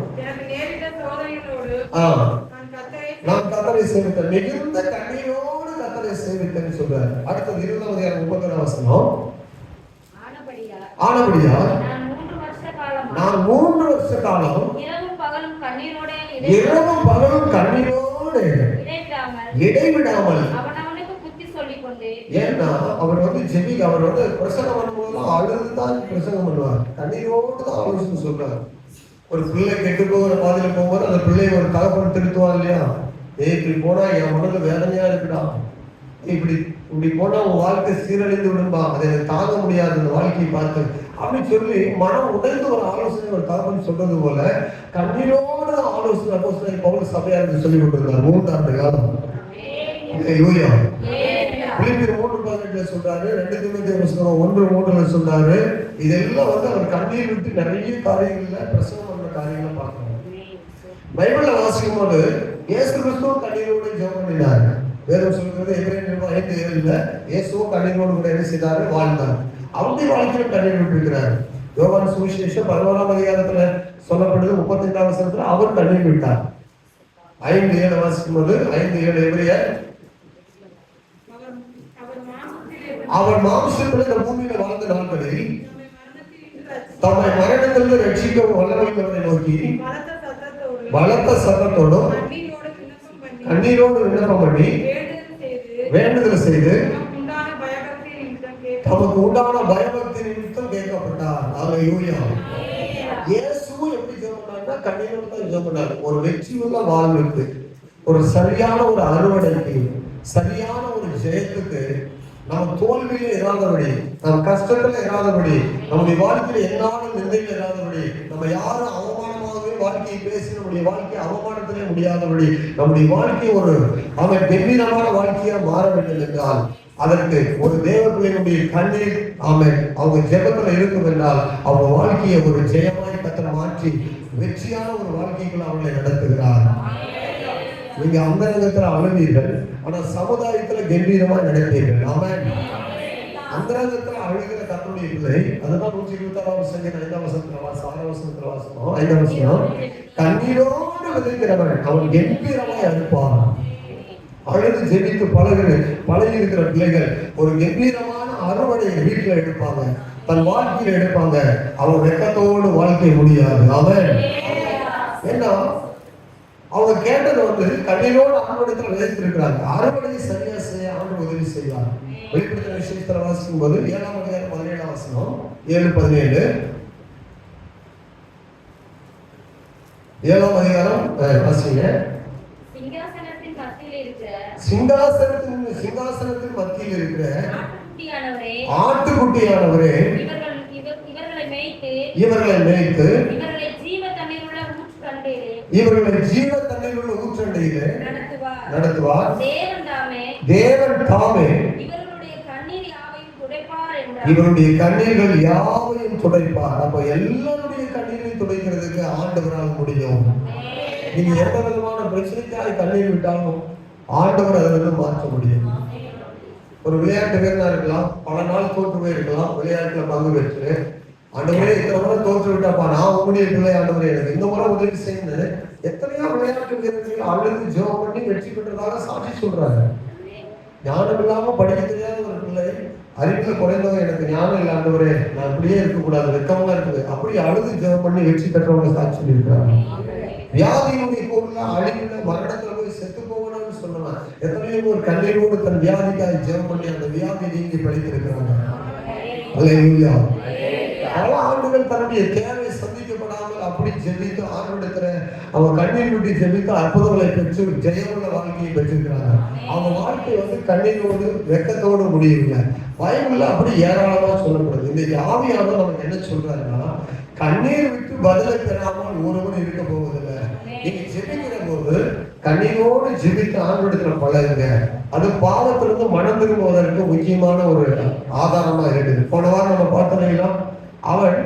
நான் கர்த்தரை சேவித்தேன். மிகுந்த கண்ணீரோடு கர்த்தரை சேவித்தேன்னு சொல்றாரு. அடுத்தது 20:31 வசனம். ஆனபடியால் நான் 3 வருஷ காலம் இரவும் பகலும் கண்ணீரோடு இடைவிடாமல் ஏன்னா அவர் ஜெபிக்க, அவர் பிரசங்கம் பண்ணும்போது அழுதுதான் பிரசங்கம் பண்ணுவார். கண்ணீரோடு தான் ஆலோசனை சொல்றாரு. ஒரு பிள்ளை கெட்டு போகிற பாதையில போகும்போது அந்த பிள்ளையை ஒரு தகப்பன் திருத்துவான் இல்லையா? இப்படி போனா என் மனது வேதனையா இருக்குடா, இப்படி போனா உன் வாழ்க்கை சீரழிந்து விடும்பா, அதை தாங்க முடியாது இந்த வாழ்க்கையை பார்த்து அப்படின்னு சொல்லி மனம் உடைந்து ஒரு ஆலோசனை ஒரு தகப்பன் சொல்றது போல கண்ணீரோடு ஆலோசனை அப்போஸ்தலன் பவுல் சபையாருக்கு சொல்லி கொண்டிருந்தார் 3 ஆண்டு காலம். பிலிப்பியர் 3:18 சொல்றாரு, 2 தீமோத்தேயு 1:3 சொல்றாரு. இதெல்லாம் அவர் கண்ணீர் விட்டு நிறைய காரியங்கள்ல பிரசங்கம் பண்ண காரியங்களை பார்க்கணும். பைபிள்ல வாசிக்கும் போது இயேசு கிறிஸ்துவும் கண்ணீரோடு ஜெபம் பண்ணினார். வேதம் சொல்கிறது எபிரேயர் 5:7 இயேசுவும் கண்ணீரோடு கூட என்ன செய்தாரு? வாழ்ந்தார். அவருடைய வாழ்க்கையிலும் கண்ணீர் விட்டிருக்கிறார். யோவான் சுவிசேஷம் 11ஆம் அதிகாரத்துல சொல்லப்படுது 35ஆம் வசனத்துல அவர் கண்ணீர் விட்டார். 5:7 வாசிக்கும் போது 5:7 எபிரேயர் அவர் மாம்சத்தில் இந்த பூமியில வாழ்ந்த நாட்களில் தம்மை மரணத்திலிருந்து ரட்சிக்க வல்லமையுள்ளவரை நோக்கி பலத்த சத்தத்தோடும் கண்ணீரோடு விண்ணப்பம் பண்ணி வேண்டுதல் செய்து தமக்கு உண்டான பயபக்தி நிமித்தம் கேட்கப்பட்டார். ஹல்லேலூயா. இயேசுவும் எப்படி ஜெபம் பண்ணார்னா கண்ணீரோடு தான் ஜெபம் பண்ணார். ஒரு வெற்றியுள்ள வாழ்வுக்கு, ஒரு சரியான ஒரு அறுவடைக்கு, சரியான ஒரு ஜெயத்துக்கு, நம்ம தோல்வியில இராதபடி, நம்ம கஷ்டத்துல இராதபடி, நம்முடைய வாழ்க்கையில என்னாலும் நிந்தையில இராதபடி, நம்ம யாரும் அவமானமாகவே வாழ்க்கையை பேசி நம்முடைய வாழ்க்கையை அவமானத்திலே முடியாதபடி நம்முடைய வாழ்க்கை ஒரு கம்பீரமான வாழ்க்கையா மாற வேண்டும் என்றால் அதற்கு ஒரு தேவ பிள்ளைகளுடைய கண்ணீர் அவங்க ஜெபத்துல இருக்கும் என்றால் அவங்க வாழ்க்கையை ஒரு ஜெயமாய் கர்த்தர் மாற்றி வெற்றியான ஒரு வாழ்க்கைக்குள்ள அவங்களை நடத்துகிறார். நீங்க அந்த இடத்துல அழுவீர்கள், ஆனா சமுதாயத்துல கம்பீரமா நடப்பீர்கள். ஆமென். அந்த இடத்துல அழுகிற கர்த்தருடைய பிள்ளை, அதுதான் 126ஆம் சங்கீதம் 5ஆம் வசனத்துல 6ஆம் வசனத்துல வாசனம் 5ஆம் வசனம், கண்ணீரோடு விதைக்கிறவன் அவன் கம்பீரமாய் அறுப்பான். அழுது ஜெபித்து பழகி இருக்கிற பிள்ளைகள் ஒரு கம்பீரமான அறுவடையை வீட்டுல எடுப்பாங்க, தன் வாழ்க்கையில எடுப்பாங்க. அவன் வெக்கத்தோடு வாழ்க்கை முடியாது. அவன் ஏன்னா அவங்க கேட்டது கண்ணீரோடு ஆண்டவரிடத்துல விதைத்திருக்கிறாங்க. அறுவடையை சரியா செய்ய ஆண்டு உதவி செய்வார். வெளிப்படுத்தின விஷயத்துல வாசிக்கும் போது 7ஆம் அதிகாரம் 17ஆம் வசனம் 7:17 7ஆம் அதிகாரம் வாசிங்க. சிங்காசனத்தின் மத்தியில் இருக்கிற ஆட்டுக்குட்டியானவரே இவர்களை மேய்த்து இவர்களை ஜீவ தண்ணீர் உள்ள ஊற்றண்டையிலே நடத்துவார். தேவன் தாமே இவருடைய கண்ணீர்கள் யாவையும் துடைப்பார். அப்ப எல்லாருடைய கண்ணீரையும் துடைக்கிறதுக்கு ஆண்டவரால் முடியும். நீங்க எந்த விதமான பிரச்சனைக்காக கண்ணீர் விட்டாலும் ஆண்டவர் அதிலிருந்து மாற்ற முடியும். ஒரு விளையாட்டு வீரனா இருக்கலாம், பல நாள் தோற்று போயிருக்கலாம், விளையாட்டுல பங்கு பெற்று ஆண்டவரே இத்தனை முறை தோற்று விட்டாப்பா, நான் உங்களுடைய பிள்ளை ஆண்டவரே எனக்கு இந்த முறை உதவி செய்யுங்க. எத்தனையோ விளையாட்டு வீரர்கள் அழுது ஜெபம் பண்ணி வெற்றி பெற்றதாக சாட்சி சொல்றாங்க. ஞானம் இல்லாம படிக்க தெரியாத ஒரு பிள்ளை, அறிவுல குறைந்தவங்க, எனக்கு ஞானம் இல்லை ஆண்டவரே, நான் அப்படியே இருக்கக்கூடாது, வெக்கமா இருக்குது, அப்படி அழுது ஜெபம் பண்ணி வெற்றி பெற்றவங்க சாட்சி சொல்லியிருக்கிறாங்க. வியாதியினுடைய பொருள் அழிவுல மரணத்துல போய் செத்து போகணும்னு சொன்னவன் எத்தனையோ ஒரு கண்ணீரோடு தன் வியாதிக்காக ஜெபம் பண்ணி அந்த வியாதி நீங்கி படித்திருக்கிறாங்க. அல்லேலூயா. பல ஆண்டுகள் தன்னுடைய தேவை சந்திக்கப்படாமல் அப்படி ஜெபித்து ஆண்டவரிடத்துல அவன் கண்ணீர் விட்டு ஜெபித்து அற்புதங்களை பெற்று ஜெயமுள்ள வாழ்க்கையை பெற்றிருக்கிறாங்க. அவன் வாழ்க்கை கண்ணீரோடு வெக்கத்தோடு முடியவில்லை. பைபிள்ல அப்படி ஏராளமா சொல்லப்படுது. இன்னைக்கு ஆவியானவர் நமக்கு என்ன சொல்றாருன்னா, கண்ணீர் விட்டு பதிலை பெறாமல் ஒருவன் இருக்க போவதில்லை. நீங்க ஜெபிக்கிற போது கண்ணீரோடு ஜெபித்து ஆண்டவரிடத்துல பழகுங்க. அது பாவத்திலிருந்து மனம் திரும்புவதற்கு முக்கியமான ஒரு ஆதாரமா இருக்குது. போன வாரம் நம்ம பார்த்தோம்னா, அவன்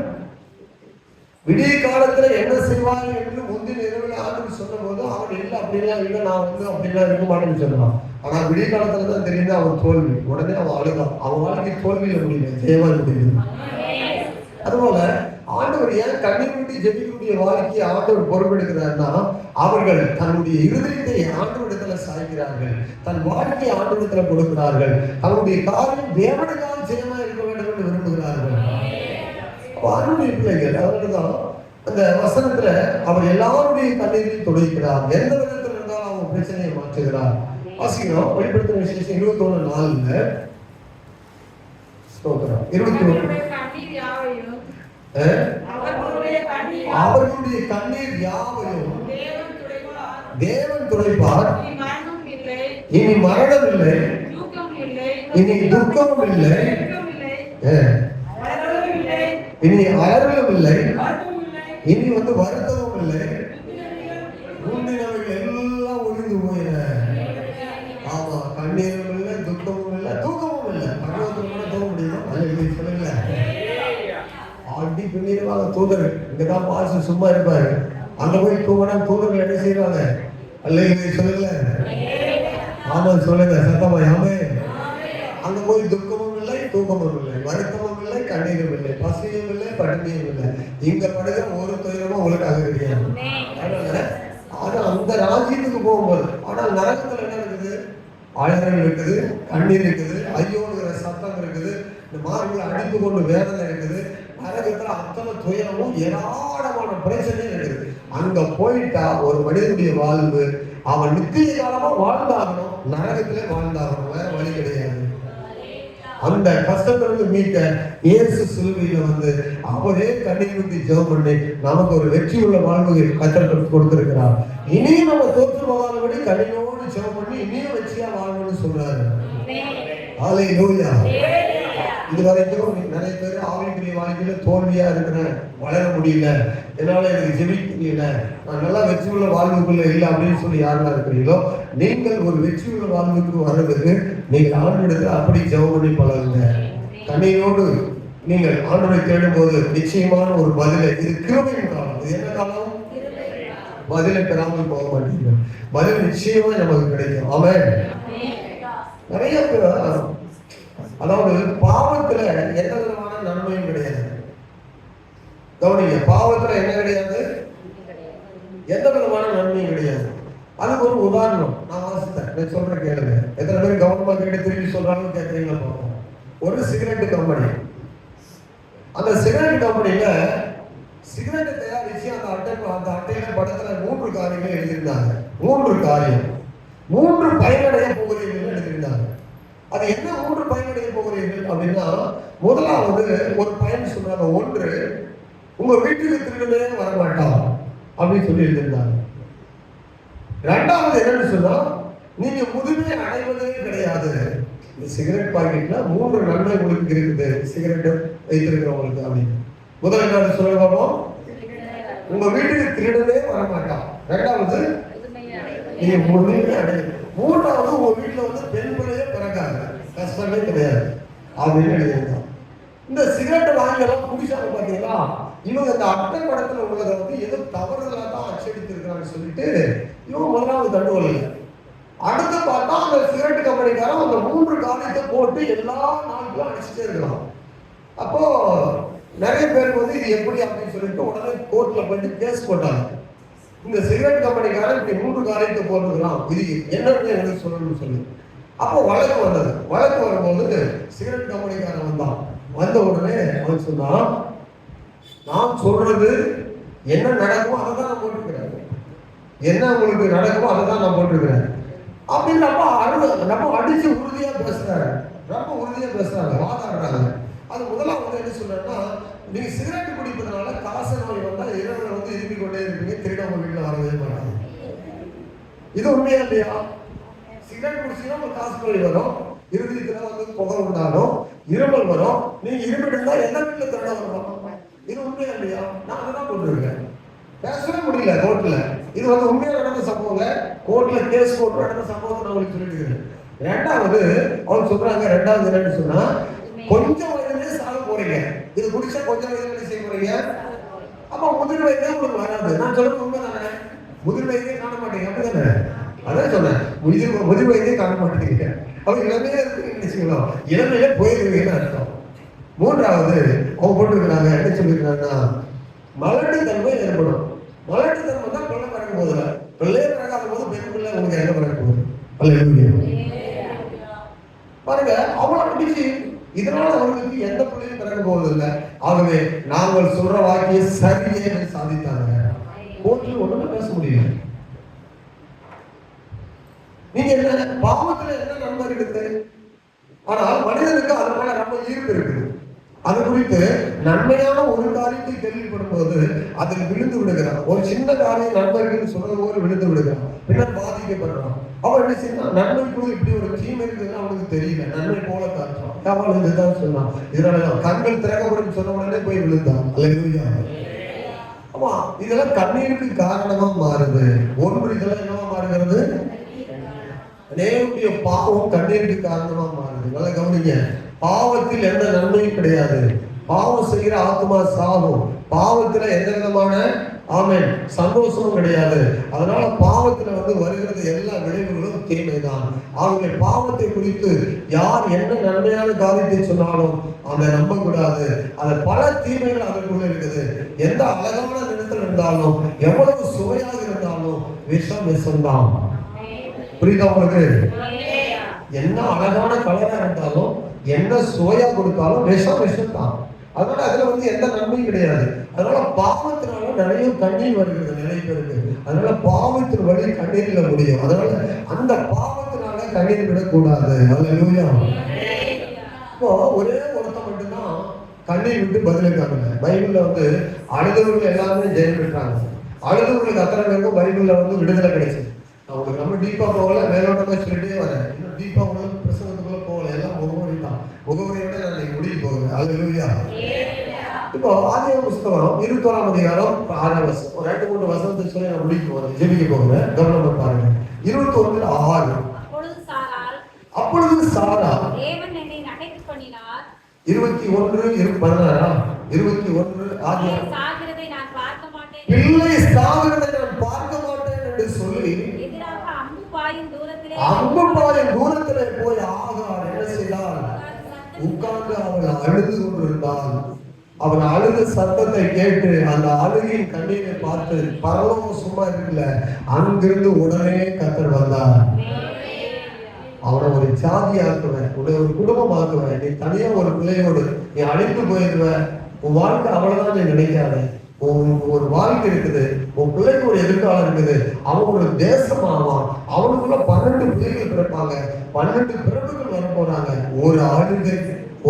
விடிய காலத்துல என்ன செய்வான் என்று முந்தின இரவில் ஆண்டவர் சொன்ன போது அவன் இல்லை அப்படிலாம் இல்லை, நான் அப்படிலாம் இருக்க மாட்டேன்னு சொன்னான். ஆனா விடிய காலத்துல தான் தெரியுது அவன் தோல்வி. உடனே அவன் அழுதான். அவன் வாழ்க்கை தோல்வியில முடியல, ஜெயமா முடியுது. அதுபோல ஆண்டவர் ஏன் கண்ணீர் விட்டு ஜெபிக்கக்கூடிய வாழ்க்கையை ஆண்டவர் பொறுப்பெடுக்கிறார்னா, அவர்கள் தன்னுடைய இருதயத்தை ஆண்டவரிடத்துல சாய்க்கிறார்கள், தன் வாழ்க்கையை ஆண்டவரிடத்துல கொடுக்கிறார்கள், தன்னுடைய காரியம் தேவனுக்காக ஜெயமா இருக்க வேண்டும் என்று விரும்புகிறார்கள். அருடைய பிள்ளைகள் அவர்கள்தான் அந்த வசனத்துல அவர் எல்லாருடைய கண்ணீரையும் துடைக்கிறார். எந்த விதத்தில் இருந்தாலும் அவங்க பிரச்சனையை மாற்றுகிறார். வாசிக்கிறோம் வெளிப்படுத்தின விசேஷம் 21:4 ஸ்தோத்திரம். 21 அவர்களுடைய கண்ணீர் யாவையும் தேவன் துடைப்பார். இனி மரணம் இல்லை, இனி துக்கமும் இல்லை, இனி அயர்வும் இல்லை, இனி வருத்தமும் இல்லை, முந்தினவைகள் எல்லாம் ஒழிந்து போயின. ஆமா, கண்ணீரும் இல்லை, துக்கமும் இல்லை, தூக்கமும் இல்லை. பரலோகத்துல கூட தூங்க முடியுமா? அல்ல, சொல்லுங்க. ஆடி பின்னிடுவாங்க தூதர். இங்கதான் பாசு சும்மா இருப்பாரு. அங்க போய் தூங்கினா தூதர்கள் என்ன செய்வாங்க? அல்ல, சொல்லுங்க. ஆமா, சொல்லுங்க சத்தமா. ஆமே. அங்க போய் துக்கமும் இல்லை, தூக்கமும் இல்லை, வருத்தமும் இல்லை, கண்ணீரும் இல்லை, பசியும் இல்லை, பட்டினியும் இல்லை. இங்க படுகிற ஒரு துயரமும் உங்களுக்காக கிடையாது. ஆனா அந்த ராஜ்யத்துக்கு போகும்போது, ஆனால் நரகத்துல என்ன இருக்குது? ஆழங்கள் இருக்குது, கண்ணீர் இருக்குது, ஐயோங்கிற சத்தம் இருக்குது, இந்த மார்புல அடித்து கொண்டு வேதனை இருக்குது. நரகத்துல அத்தனை துயரமும் ஏராளமான பிரச்சனையும் இருக்குது. அங்க போயிட்டா ஒரு மனிதனுடைய வாழ்வு அவன் நித்திய காலமா வாழ்ந்தாகணும், நரகத்திலே வாழ்ந்தாகணும், வேற வழி கிடையாது. அந்த கஷ்டத்திலிருந்து மீட்க இயேசு சிலுவையில அவரே கண்ணீர் விட்டு ஜெபம் பண்ணி நமக்கு ஒரு வெற்றி உள்ள வாழ்வு கத்தர் கொடுத்திருக்கிறார். இனியும் நம்ம தோற்று போகாதபடி கண்ணீரோடு ஜெபம் பண்ணி இனியும் வெற்றியா வாழணும்னு சொல்றாரு. ஹல்லேலூயா. இதுவரைக்கும் நிறைய பேர் ஆவிக்குரிய வாழ்க்கையில தோல்வியா இருக்கிறேன், வளர முடியல, என்னால எனக்கு ஜெபிக்க முடியல, நான் நல்லா வெற்றி உள்ள வாழ்வுக்குள்ள இல்லை அப்படின்னு சொல்லி யாரெல்லாம் இருக்கிறீங்களோ, நீங்கள் ஒரு வெற்றி உள்ள வாழ்வுக்கு வர்றதுக்கு நீங்கள் ஆண்டவரிடத்தில் அப்படி ஜெபம் பண்ணி பழகுங்க. கண்ணீரோடு நீங்கள் ஆண்டவரை தேடும் போது நிச்சயமான ஒரு பதிலை, இது கிருபையின் காலம். இது என்ன காலம்? பதிலை பெறாமல் போக மாட்டீங்க. பதில் நிச்சயமா நமக்கு கிடைக்கும். ஆமென். நிறைய பேர் அதாவது பாவத்துல எந்த விதமான நன்மையும் கிடையாது. கவனிங்க, பாவத்துல என்ன கிடையாது? எந்த விதமான நன்மையும் கிடையாது. அதுக்கு ஒரு உதாரணம் நான் வாசித்தேன், நான் சொல்றேன் கேளுங்க. எத்தனை பேர் கவர்மெண்ட் கிட்ட திரும்பி சொல்றாங்க கேட்கறீங்களா பார்ப்போம். ஒரு சிகரெட் கம்பெனி, அந்த சிகரெட் கம்பெனியில சிகரெட் தயாரிச்சு அந்த அட்டையில படத்துல 3 காரியங்கள் எழுதியிருந்தாங்க. 3 காரியம், 3 பயனடைய போகிறீர்கள் எழுதியிருந்தாங்க. அது என்ன 3 பயனடைய போகிறீர்கள் அப்படின்னா, முதலாவது ஒரு பயன் சொன்னாங்க, 1 உங்க வீட்டுக்கு திருடனே வரமாட்டான் அப்படின்னு சொல்லி எழுதியிருந்தாங்க. 2வது என்னன்னு சொன்னா, நீங்க முதுமை அடைவதே கிடையாது. இந்த சிகரெட் பாக்கெட்ல 3 நன்மை உங்களுக்கு இருக்குது சிகரெட் வைத்திருக்கிறவங்களுக்கு அப்படின்னு. முதல் என்ன சொல்ல பார்ப்போம்? உங்க வீட்டுக்கு திருடனே வரமாட்டான். 2வது நீங்க முதுமை அடை. 3வது உங்க வீட்டுல பெண் பிள்ளையே பிறக்காது, கஷ்டமே கிடையாது அப்படின்னு எழுதியிருக்கான். இந்த சிகரெட் வாங்கலாம் குடிச்சாங்க பாத்தீங்களா, இவங்க இந்த அட்டை படத்துல உள்ளதை ஏதோ தவறுதலா தான் அச்சடித்திருக்கிறான்னு சொல்லிட்டு இவங்க முதலாவது கண்டுகொள்ளல. அடுத்து பார்த்தா அந்த சிகரெட் கம்பெனிக்காரன் அந்த 3 காரியத்தை போட்டு எல்லா நாட்களும் அடிச்சுட்டே இருக்கிறான். அப்போ நிறைய பேருக்கு இது எப்படி அப்படின்னு சொல்லிட்டு உடனே கோர்ட்ல போயிட்டு கேஸ் போட்டாங்க. இந்த சிகரெட் கம்பெனிக்காரன் இப்படி 3 காரியத்தை போட்டுக்கிறான், இது என்னன்னு எனக்கு சொல்லணும்னு சொல்லி. அப்போ வழக்கு வந்தது. வழக்கு வரும்போது சிகரெட் கம்பெனிக்காரன் வந்தான். வந்த உடனே அவன் சொன்னான், நான் சொல்றது என்ன நடக்குமோ அதை தான் நான் போட்டுக்கிறேன். என்ன உங்களுக்கு நடக்குமோ அதை தான் நான் போட்டிருக்கிறேன் அப்படின்றப்ப நம்ம அடிச்சு உறுதியா பேசுறாரு, ரொம்ப உறுதியா பேசுறாங்க, வாதாடுறாங்க. அது முதலாம் வந்து என்ன சொல்றேன்னா, நீங்க சிகரெட் குடிப்பதனால காச நோய் வந்தா இரவுல வந்து இருமிக் கொண்டே இருப்பீங்க, திருட உங்க வீட்டுல வரவே மாட்டாங்க. இது உண்மையா இல்லையா? சிகரெட் குடிச்சீங்கன்னா உங்களுக்கு காசு நோய் வரும், இருதயத்துல வந்து புகை உண்டாலும், இருமல் வரும். நீங்க இருமிட்டு எந்த வீட்டுல திருட வரும்? இது உண்மையா இல்லையா? நான் அதான் போட்டுருக்கேன். பேசவே முடியல கோர்ட்ல. இது வந்து உண்மையா நடந்த சம்பவங்க. கோர்ட்ல கேஸ் போட்டு நடந்த சம்பவத்தை நான் உங்களுக்கு சொல்லிட்டு இருக்கேன். ரெண்டாவது அவங்க சொல்றாங்க, ரெண்டாவது என்னன்னு சொன்னா, கொஞ்சம் வயதுலேயே சாக போறீங்க. இது குடிச்சா கொஞ்சம் வயதுல செய்ய போறீங்க. அப்ப முதிர் வயதே உங்களுக்கு வராது. நான் சொல்றது உண்மை தானே? முதிர் வயதே காண மாட்டீங்க, அப்படிதானே? அதான் சொன்னேன், முதிர் வயதே காண மாட்டேங்க. அவங்க இளமையிலே இருக்குன்னு இளமையிலே போயிருவீங்கன்னு அர்த்தம். மூன்றாவது அவங்க போட்டுருக்கிறாங்க, என்ன சொல்லியிருக்காங்கன்னா, மலட்டு தன்மை ஏற்படும். மலட்டு தன்மை தான் பிள்ளை பிறக்கும் போதுல, பிள்ளையே பிறக்காத போது பெண் பிள்ளை உங்களுக்கு என்ன பிறக்க போகுது? பாருங்க, அவளை பிடிச்சி இதனால அவங்களுக்கு எந்த பிள்ளையும் பிறக்க போவது இல்லை. ஆகவே நாங்கள் சொல்ற வாக்கிய சரியே சாதித்தாங்க. கோர்ட்டில் ஒண்ணுமே பேச முடியல. நீங்க என்ன பாவத்துல என்ன நன்மை இருக்குது? ஆனால் மனிதனுக்கு அதனால ரொம்ப ஈர்ப்பு இருக்குது. அது குறித்து நன்மையான ஒரு காரியத்தை கேள்விப்படும் போது அதில் விழுந்து விடுகிறான். ஒரு சின்ன காரியம் நன்மைகள் சொல்றது போது விழுந்து விடுகிறான், பின்னர் பாதிக்கப்படுறான். அவன் என்ன செய்யணும், நன்மைக்குள்ள இப்படி ஒரு தீமை இருக்குதுன்னு அவனுக்கு தெரியல, நன்மை போல காட்டுறான். அவன் இதுதான் சொன்னான், இதனாலதான் கண்கள் திறக்கப்படும் சொன்ன உடனே போய் விழுந்தான். அல்லேலூயா. ஆமா, இதெல்லாம் கண்ணீருக்கு காரணமா மாறுது. ஒன்று இதெல்லாம் என்னவா மாறுகிறது? அநேகருடைய பாவம் கண்ணீருக்கு காரணமா மாறுது. நல்லா கவனிங்க, பாவத்தில் எந்த நன்மையும் கிடையாது. பாவம் செய்கிற ஆத்மா சாகும். பாவத்துல எந்த விதமான ஆமென் சந்தோஷமும் கிடையாது. அதனால பாவத்துல வந்து வருகிறது எல்லா விளைவுகளும் தீமைதான். ஆகவே பாவத்தை குறித்து யார் என்ன நன்மையான காரியத்தை சொன்னாலும் அதை நம்ப கூடாது. அது பல தீமைகள் அதற்குள்ள இருக்குது. எந்த அழகான நிலத்தில் இருந்தாலும், எவ்வளவு சுவையாக இருந்தாலும் விஷம் விஷம்தான். புரியுதா உங்களுக்கு? என்ன அழகான கலரா இருந்தாலும், என்ன சுவையா கொடுத்தாலும் விஷம் விஷம் தான். அதனால அதுல வந்து எந்த நன்மையும் கிடையாது. அதனால பாவத்தினால நிறைய கண்ணீர் வருகிறது நிறைய பேருக்கு. அதனால பாவத்தின் வழி கண்ணீர்ல முடியும். அதனால அந்த பாவத்தினால கண்ணீர் விடக்கூடாது. அல்லேலூயா. இப்போ ஒரே ஒருத்தன் மட்டும்தான் கண்ணீர் விட்டு பதிலுக்காங்க. பைபிள்ல வந்து அழுதவர்கள் எல்லாருமே ஜெயம் பெற்றாங்க. அழுதவர்களுக்கு அத்தனை பேருக்கும் பைபிள்ல வந்து விடுதலை கிடைச்சது. நான் உங்களுக்கு ரொம்ப டீப்பா போகல, மேலோட்டமா சொல்லிட்டே வரேன். இன்னும் டீப்பா உங்களுக்கு பிரசங்கத்துக்குள்ள போகல, எல்லாம் முகவரி தான். முகவரியோட நான் முடிவு போகிறேன். அல்லேலூயா. இப்போ ஆதியாகம புஸ்தகம் 21ஆம் அதிகாரம் 6ஆம் வசனம், ஒரு 2-3 வசனத்தை சொல்லி நான் முடிக்க போறேன், ஜெபிக்க போகிறேன். கவனமா பாருங்க. 21:6. அப்பொழுது சாரா தேவன் என்னை நடக்க பண்ணினார். 21:16. 21 ஆதியாகமம், சாகிறதை நான் பார்க்க மாட்டேன், பிள்ளை சாகிறதை நான் பார்க்க மாட்டேன் என்று சொல்லி எதிராக அம்பு பாயும் தூரத்திலே போய் ஆகார் என்ன செய்தார்? உட்கார்ந்து அவள் அழுது கொண்டிருந்தாள். அவன் அழுது சத்தத்தை கேட்டு அந்த அழுகின் கண்ணீரை பார்த்து பரலோகம் சும்மா இருக்குல்ல, அங்கிருந்து உடனே கர்த்தர் வந்தார். அவனை ஒரு சாதி ஆக்குவேன், உன்னை ஒரு குடும்பம் ஆக்குவேன். நீ தனியா ஒரு பிள்ளையோடு நீ அழைத்து போயிடுவேன். உன் வாழ்க்கை அவ்வளவுதான் நீ நினைக்காத. ஒரு வாழ்க்கை இருக்குது, உன் பிள்ளைக்கு ஒரு எதிர்காலம் இருக்குது. அவன் ஒரு தேசம் ஆவான். அவனுக்குள்ள 12 பிள்ளைகள் பிறப்பாங்க, 12 பிறப்புகள் வர போறாங்க. ஒரு ஆளுகை,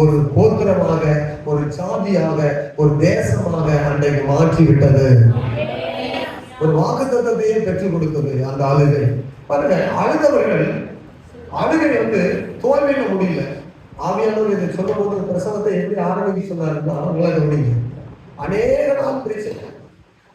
ஒரு கோத்திரமாக, ஒரு சாதியாக, ஒரு தேசமாக அன்றைக்கு மாற்றி விட்டது. ஒரு வாக்குத்தத்தத்தையே பெற்றுக் கொடுத்தது அந்த ஆளுகை. பாருங்க, அழுதவர்கள் அழுகை வந்து தோல்வியில முடியல. ஆவியானவர் இதை சொல்லும் போது பிரசவத்தை எப்படி ஆரம்பிக்க சொன்னாருன்னா, நல்லா கவனிங்க. அநேக நாள் பிரச்சனை,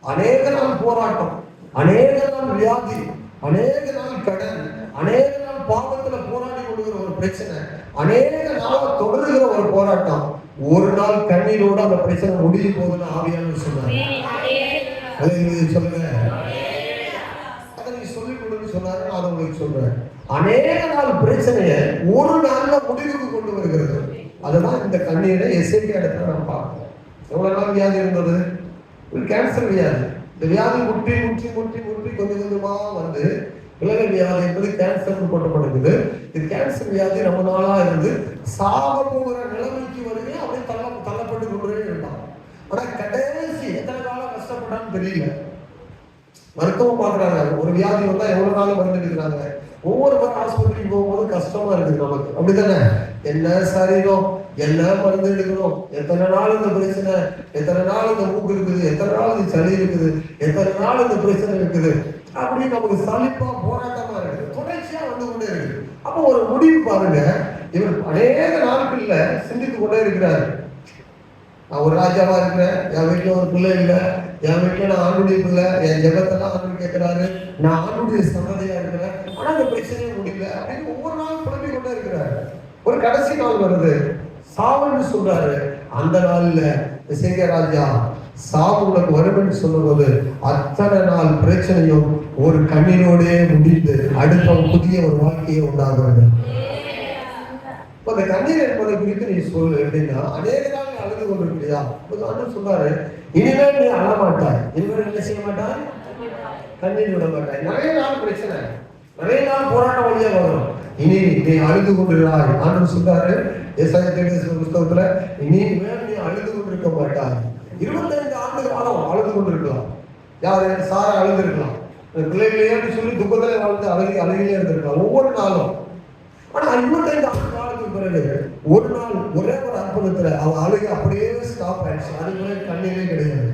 அநேக நாள் போராட்டம், அநேக நாள் வியாதி, அநேக நாள் கடன், அநேக நாள் பாவத்துல போராடி கொள்கிற ஒரு பிரச்சனை, அநேக நாள் தொடர்கிற ஒரு போராட்டம். ஒரு நாள் கண்ணீரோடு அந்த பிரச்சனை முடியும் போதுன்னு ஆவியானவர் சொன்னார். சொல்லுங்க, அதை நீ சொல்லிக் கொடுன்னு சொன்னாரு. நான் அதை உங்களுக்கு சொல்றேன். அநேக நாள் பிரச்சனையை ஒரு நாள்ல முடிவுக்கு கொண்டு வருகிறது. அதுதான் இந்த கண்ணீரை எஸ்ஐகே இடத்துல நம்ம பார்க்கணும். எவ்வளவு நாள் வியாதி இருந்தது? ஒரு கேன்சர் வியாதி. இந்த வியாதி முற்றி முற்றி முற்றி முற்றி கொஞ்சம் கொஞ்சமா வந்து உலக வியாதி என்பது கேன்சர் போட்டப்படுகிறது. இது கேன்சர் வியாதி ரொம்ப நாளா இருந்து சாக போகிற நிலைமைக்கு வருது. அப்படியே தள்ளப்பட்டு கொண்டே இருந்தான். ஆனா கடைசி எத்தனை காலம் கஷ்டப்படான்னு தெரியல. மருத்துவம் பாக்குறாங்க. ஒரு வியாதி வந்தா எவ்வளவு நாள் மருந்து எடுக்கிறாங்க. ஒவ்வொரு முறை ஆஸ்பத்திரிக்கு போகும்போது கஷ்டமா இருக்குது நமக்கு, அப்படித்தானே? என்ன சரீரம், என்ன மருந்து எடுக்கணும், எத்தனை நாள் இந்த பிரச்சனை, எத்தனை நாள் இந்த மூக்கு இருக்குது, எத்தனை நாள் இந்த சளி இருக்குது, எத்தனை நாள் இந்த பிரச்சனை இருக்குது, அப்படின்னு நமக்கு சலிப்பா போராட்டமா இருக்குது, தொடர்ச்சியா வந்து கொண்டே இருக்கு. அப்போ ஒரு முடிவு பாருங்க, இவர் அநேக நாட்கள்ல சிந்தித்து கொண்டே இருக்கிறாரு. நான் ஒரு ராஜாவா இருக்கிறேன், என் வீட்டுல ஒரு பிள்ளை இல்லை, என் வீட்டுல நான் ஆண்டுடைய பிள்ளை, என் ஜெபத்தெல்லாம் ஆண்டு கேட்கிறாரு, நான் ஆண்டுடைய சந்ததியா இருக்கிறேன், ஆனா அந்த பிரச்சனையே முடியல அப்படின்னு ஒவ்வொரு நாளும் புலம்பிக் கொண்டே இருக்கிறாரு. ஒரு கடைசி நாள் வருது, சாவுன்னு சொல்றாரு. அந்த நாள்ல இசைக்கியா ராஜா சாவு உனக்கு வரும்னு சொல்லும்போது அத்தனை நாள் பிரச்சனையும் ஒரு கண்ணீரோடே முடிந்து அடுத்த புதிய ஒரு வாழ்க்கையை உண்டாகிறது. அந்த கண்ணீர் என்பதை குறித்து நீ சொல்லு அப்படின்னா, அநேக நாள் அழுது கொண்டிருக்கிறியா? அண்ணன் சொன்னாரு, இனிமேல் நீ அழமாட்டாய், இனிமேல் என்ன செய்ய மாட்டாய், கண்ணீர் விட மாட்டாய். நிறைய நாள் பிரச்சனை, நிறைய நாள் போராட்டம் வழியா வரும், இனி நீ அழுது கொண்டிருக்கிறாய். ஆண்டவர் சொல்றாரு ஏசாயா புஸ்தகத்துல, இனிமேல் நீ அழுது கொண்டிருக்க மாட்டாய். 25 ஆண்டு காலம் அழுது கொண்டிருக்கலாம். யாரு? சாரா அழுது இருக்கலாம், பிள்ளைகளையே சொல்லி துக்கத்திலே வாழ்ந்து அழுகிலே இருந்திருக்கலாம் ஒவ்வொரு நாளும். ஆனா 25 ஆண்டு காலத்துக்கு பிறகு ஒரு நாள் ஒரே ஒரு அற்புதத்துல அவன் அழுகை அப்படியே ஸ்டாப் ஆயிடுச்சு. அது பிறகு கண்ணீரே கிடையாது.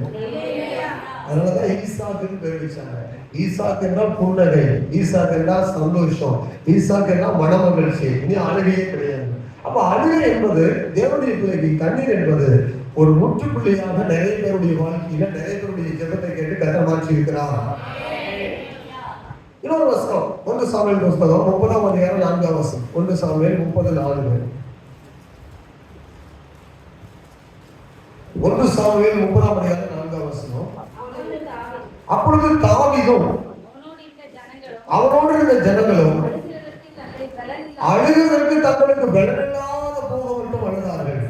அதனாலதான் ஈசாக்குன்னு பேர் வச்சாங்க. ஈசாக்கு என்றால் புன்னகை, ஈசாக்கு என்றால் சந்தோஷம், ஈசாக்கு என்றால் மனமகிழ்ச்சி, இனி அழுகையே கிடையாது. அப்ப அழுகை என்பது தேவனுடைய பிள்ளைக்கு, கண்ணீர் என்பது ஒரு முற்றுப்புள்ளியாக நிறைய பேருடைய வாழ்க்கையில நிறைய பேருடைய ஜெபத்தை கேட்டு கர்த்தர் மாற்றி இருக்கிறார். இன்னொரு வசனம் 1 சாமுவேல் புஸ்தகம் 30ஆம் அதிகாரம் 4ஆம் வசனம். 1 சாமுவேல் 30:4. 1 சாமுவேல் 30ஆம் அதிகாரம் 4ஆம் வசனம். அப்பொழுது தாவீதும் அவனோடு இருந்த ஜனங்களும் அழுகிறதற்கு தங்களுக்கு பலனில்லாத போக மட்டும் அழுதார்கள்.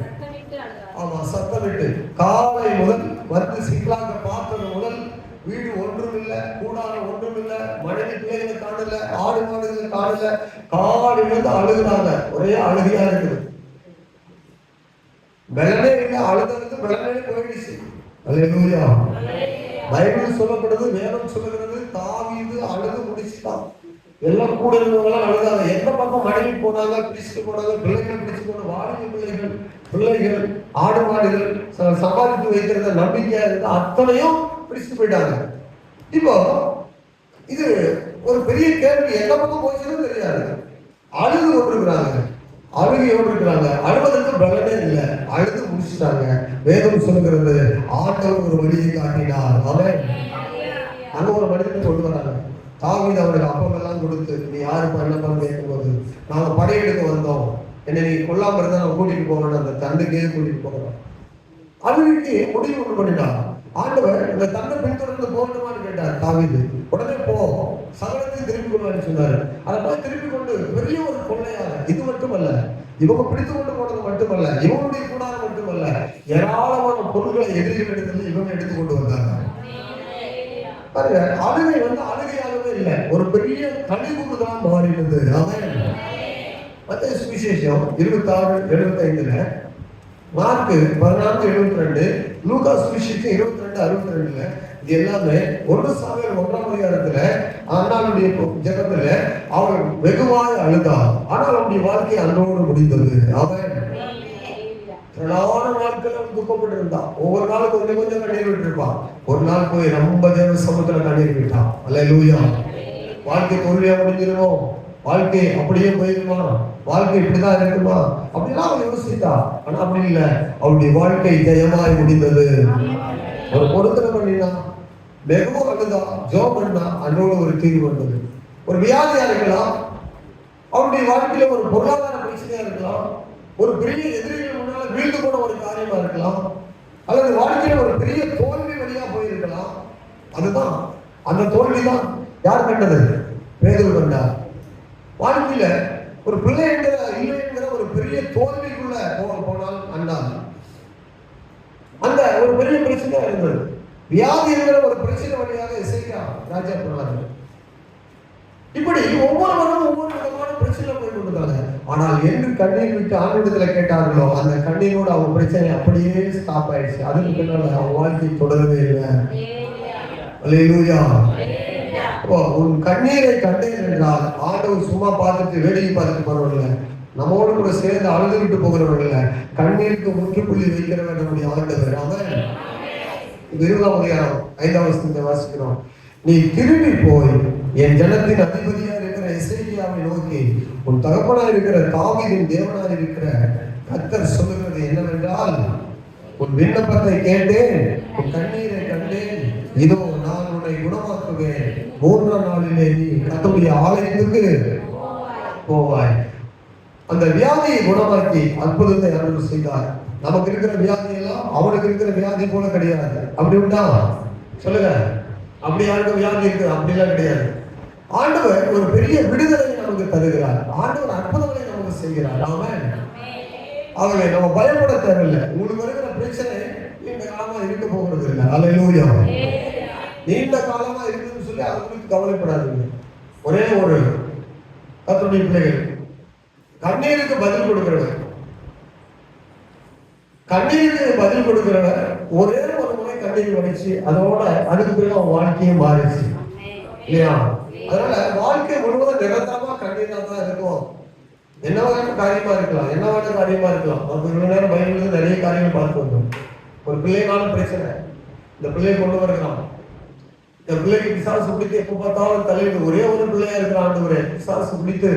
ஆமா, சத்தமிட்டு. காலை முதல் வந்து சிக்கலாக பார்த்தது முதல் வீடு ஒன்றும் இல்லை, கூடாரம் ஒன்றும் இல்லை, மனைவி பிள்ளைகளை காணல, ஆடு மாடுகளை காணல, காலிலிருந்து அழுகுறாங்க. ஒரே அழுகையா இருக்குது, பலனே இல்லை, அழுதலுக்கு பலனே போயிடுச்சு. அல்லேலூயா. பைபிள் சொல்லப்படுது, வேதம் சொல்லுகிறது, தாவீது அழுது முடிச்சுட்டான். எல்லாம் கூட இருந்தவங்களாம் அழுதாங்க. எந்த பக்கம் மனைவி போனாங்க, பிடிச்சிட்டு போனாங்க, பிள்ளைகள் பிடிச்சு போன வாலிப பிள்ளைகள் ஆடு மாடுகள் சம்பாதித்து வைத்திருந்த நம்பிக்கையா இருந்த அத்தனையும் பிடிச்சிட்டு போயிட்டாங்க. இப்போ இது ஒரு பெரிய கேள்வி, எந்த பக்கம் போச்சுன்னு தெரியாது. அழுது கொண்டிருக்கிறாங்க, அழுகையோடு இருக்கிறாங்க, அழுவதற்கு பலனே இல்லை, அழுது முடிச்சுட்டாங்க. வேதம் சொல்லுகிறது, ஆண்டவர் ஒரு வழியை காட்டினார். அவன் அங்க ஒரு மனிதனை கொண்டு வராங்க. தாவீது அவருக்கு அப்பமெல்லாம் கொடுத்து, நீ யாருப்பா என்னப்பான்னு கேட்கும்போது, நாங்க படையெடுக்க வந்தோம், என்னை நீ கொல்லாம இருந்தா நான் கூட்டிட்டு போகணும், அந்த தண்டுக்கே கூட்டிட்டு போகணும். அழுகைக்கு முடிவு ஒன்று பண்ணினார். ஆண்டவர் இந்த தண்டை பின்தொடர்ந்து போகணுமான்னு கேட்டார் தாவீது. உடனே போ, சகலத்தையும் திருப்பி கொள்வான்னு சொன்னாரு. அதை போய் திருப்பி கொண்டு பெரிய ஒரு கொள்ளையாக, இது மட்டுமல்ல, இவங்க பிடித்து கொண்டு போனது மட்டுமல்ல, இவங்களுடைய கூடாரம் மட்டுமல்ல, ஏராளமான பொருட்களை எதிரிகள் இடத்துல இவங்க எடுத்து கொண்டு வந்தாங்க. பாருங்க, அழுகை வந்து அழுகையாகவே இல்லை, ஒரு பெரிய கழிவுதான் மாறினது. மத்தேயு சுவிசேஷம் 26:75, மார்க் 14:72, லூக்கா சுவிசேஷம் 22:62, இது எல்லாமே 1 சாமுவேல் 1ஆம் அதிகாரத்துல அன்னாளுடைய ஜெபத்துல அவள் வெகுவாய் அழுதாள். ஆனால் அவனுடைய வாழ்க்கை அன்றோடு முடிந்தது. அவன் நாட்கள் துக்கப்பட்டு இருந்தான். ஒவ்வொரு நாளும் கொஞ்சம் கொஞ்சம் கண்ணீர் விட்டு இருப்பான். ஒரு நாள் போய் ரொம்ப தேவ சமூகத்துல கண்ணீர் விட்டான். அல்லேலூயா. வாழ்க்கை தோல்வியா முடிஞ்சிருமோ, வாழ்க்கை அப்படியே போயிருமா, வாழ்க்கை இப்படிதான் இருக்குமா அப்படிலாம் அவன் யோசித்தா. ஆனா அப்படி இல்லை, அவளுடைய வாழ்க்கை ஜெயமாய் முடிந்தது. ஒரு பொருத்தனை பண்ணினா, வெகுவும் அழுதா, ஜோம் பண்ணா, அன்றோடு ஒரு தீர்வு வந்தது. ஒரு வியாதியா இருக்கலாம், அவருடைய வாழ்க்கையில ஒரு பொருளாதார பிரச்சனையா இருக்கலாம், ஒரு பெரிய எதிரிகள் முன்னால வீழ்ந்து போன ஒரு காரியமா இருக்கலாம், அல்லது வாழ்க்கையில ஒரு பெரிய தோல்வி வழியா போயிருக்கலாம். அதுதான் அந்த தோல்விதான் யார் கண்டது? பேதுரு கண்டார். வாழ்க்கையில ஒரு பிள்ளை என்கிற இல்லை என்கிற ஒரு பெரிய தோல்விக்குள்ள போனால் அண்ணார். அந்த ஒரு பெரிய பிரச்சனையா இருந்தது. வியாதி என்கிற ஒரு பிரச்சனை வழியாக இசைக்கா ராஜா போனார்கள். இப்படி ஒவ்வொருவரும் ஒவ்வொரு விதமான பிரச்சனை போய் கொண்டிருந்தாங்க. ஆனால் என்று கண்ணீர் விட்டு ஆண்டவரிடத்துல கேட்டார்களோ, அந்த கண்ணீரோடு அவங்க பிரச்சனை அப்படியே ஸ்டாப் ஆயிடுச்சு. அதுக்கு பின்னால அவங்க வாழ்க்கை தொடரவே இல்லை. அல்லேலூயா. உன் கண்ணீரை கண்டேன் என்றால் ஆண்டவர் சும்மா பார்த்துட்டு வேடிக்கை பார்த்துட்டு போறவர்கள், நம்மோடு கூட சேர்ந்து அழுதுகிட்டு போகிறவர்கள், கண்ணீருக்கு முற்றுப்புள்ளி வைக்கிறவர் நம்முடைய ஆண்டவர். அவன் 20ஆம் அதிகாரம் 5ஆம் வசனத்தை வாசிக்கிறோம். நீ திரும்பி போய் என் ஜனத்தின் அதிபதியா இருக்கிற எசேக்கியாவை நோக்கி, உன் தகப்பனா இருக்கிற தாவீதின் தேவனாய் இருக்கிற கர்த்தர் சொல்லுகிறது என்னவென்றால், உன் விண்ணப்பத்தை கேட்டேன், உன் கண்ணீரை கண்டேன், இதோ நான் உன்னை குணமாக்குவேன், 3ஆம் நாளிலே நீ கர்த்தருடைய ஆலயத்துக்கு போவாய். அந்த வியாதியை குணமாக்கி அற்புதத்தை ஆண்டவர் செய்தார். நமக்கு இருக்கிற வியாதி எல்லாம் அவனுக்கு இருக்கிற வியாதி போல கிடையாது. அப்படி உண்டா? சொல்லுங்க. அப்படி யாருக்கு வியாதி இருக்கு? அப்படிலாம் கிடையாது. ஆண்டவர் ஒரு பெரிய விடுதலை நமக்கு தருகிறார். ஆண்டவர் அற்புதங்களை நமக்கு செய்கிறார். ஆமென். ஆகவே நம்ம பயப்பட தேவையில்லை. உங்களுக்கு இருக்கிற பிரச்சனை நீண்ட காலமா இருக்க போகிறது இல்லை. அல்லேலூயா. நீண்ட காலமா இருக்குன்னு சொல்லி அதை குறித்து கவலைப்படாதீங்க. ஒரே ஒரு கர்த்தருடைய பிள்ளைகள், கண்ணீருக்கு பதில் கொடுக்கிறவர், கண்ணீருக்கு பதில் கொடுக்கிறவர் ஒரே ஒரு முறை கண்ணீர் வடிச்சு அதோட அதுக்கு பிறகு அவன் வாழ்க்கையும் மாறிச்சு இல்லையா? அதனால வாழ்க்கை முழுவதும் நிரந்தரமா கண்ணீரா தான் இருக்கும். என்ன வகையான காரியமா இருக்கலாம், என்ன வகையான காரியமா இருக்கலாம். நம்ம இவ்வளவு நேரம் பைபிள் நிறைய காரியங்கள் பார்த்து வந்தோம். ஒரு பிள்ளைனாலும் பிரச்சனை, இந்த பிள்ளையை கொண்டு வருகிறான். இந்த பிள்ளைக்கு பிசாசு பிடித்து எப்ப பார்த்தாலும் தலையிட்டு ஒரே ஒரு பிள்ளையா இருக்கிற ஆண்டவரே, பிசாசு பிடித்து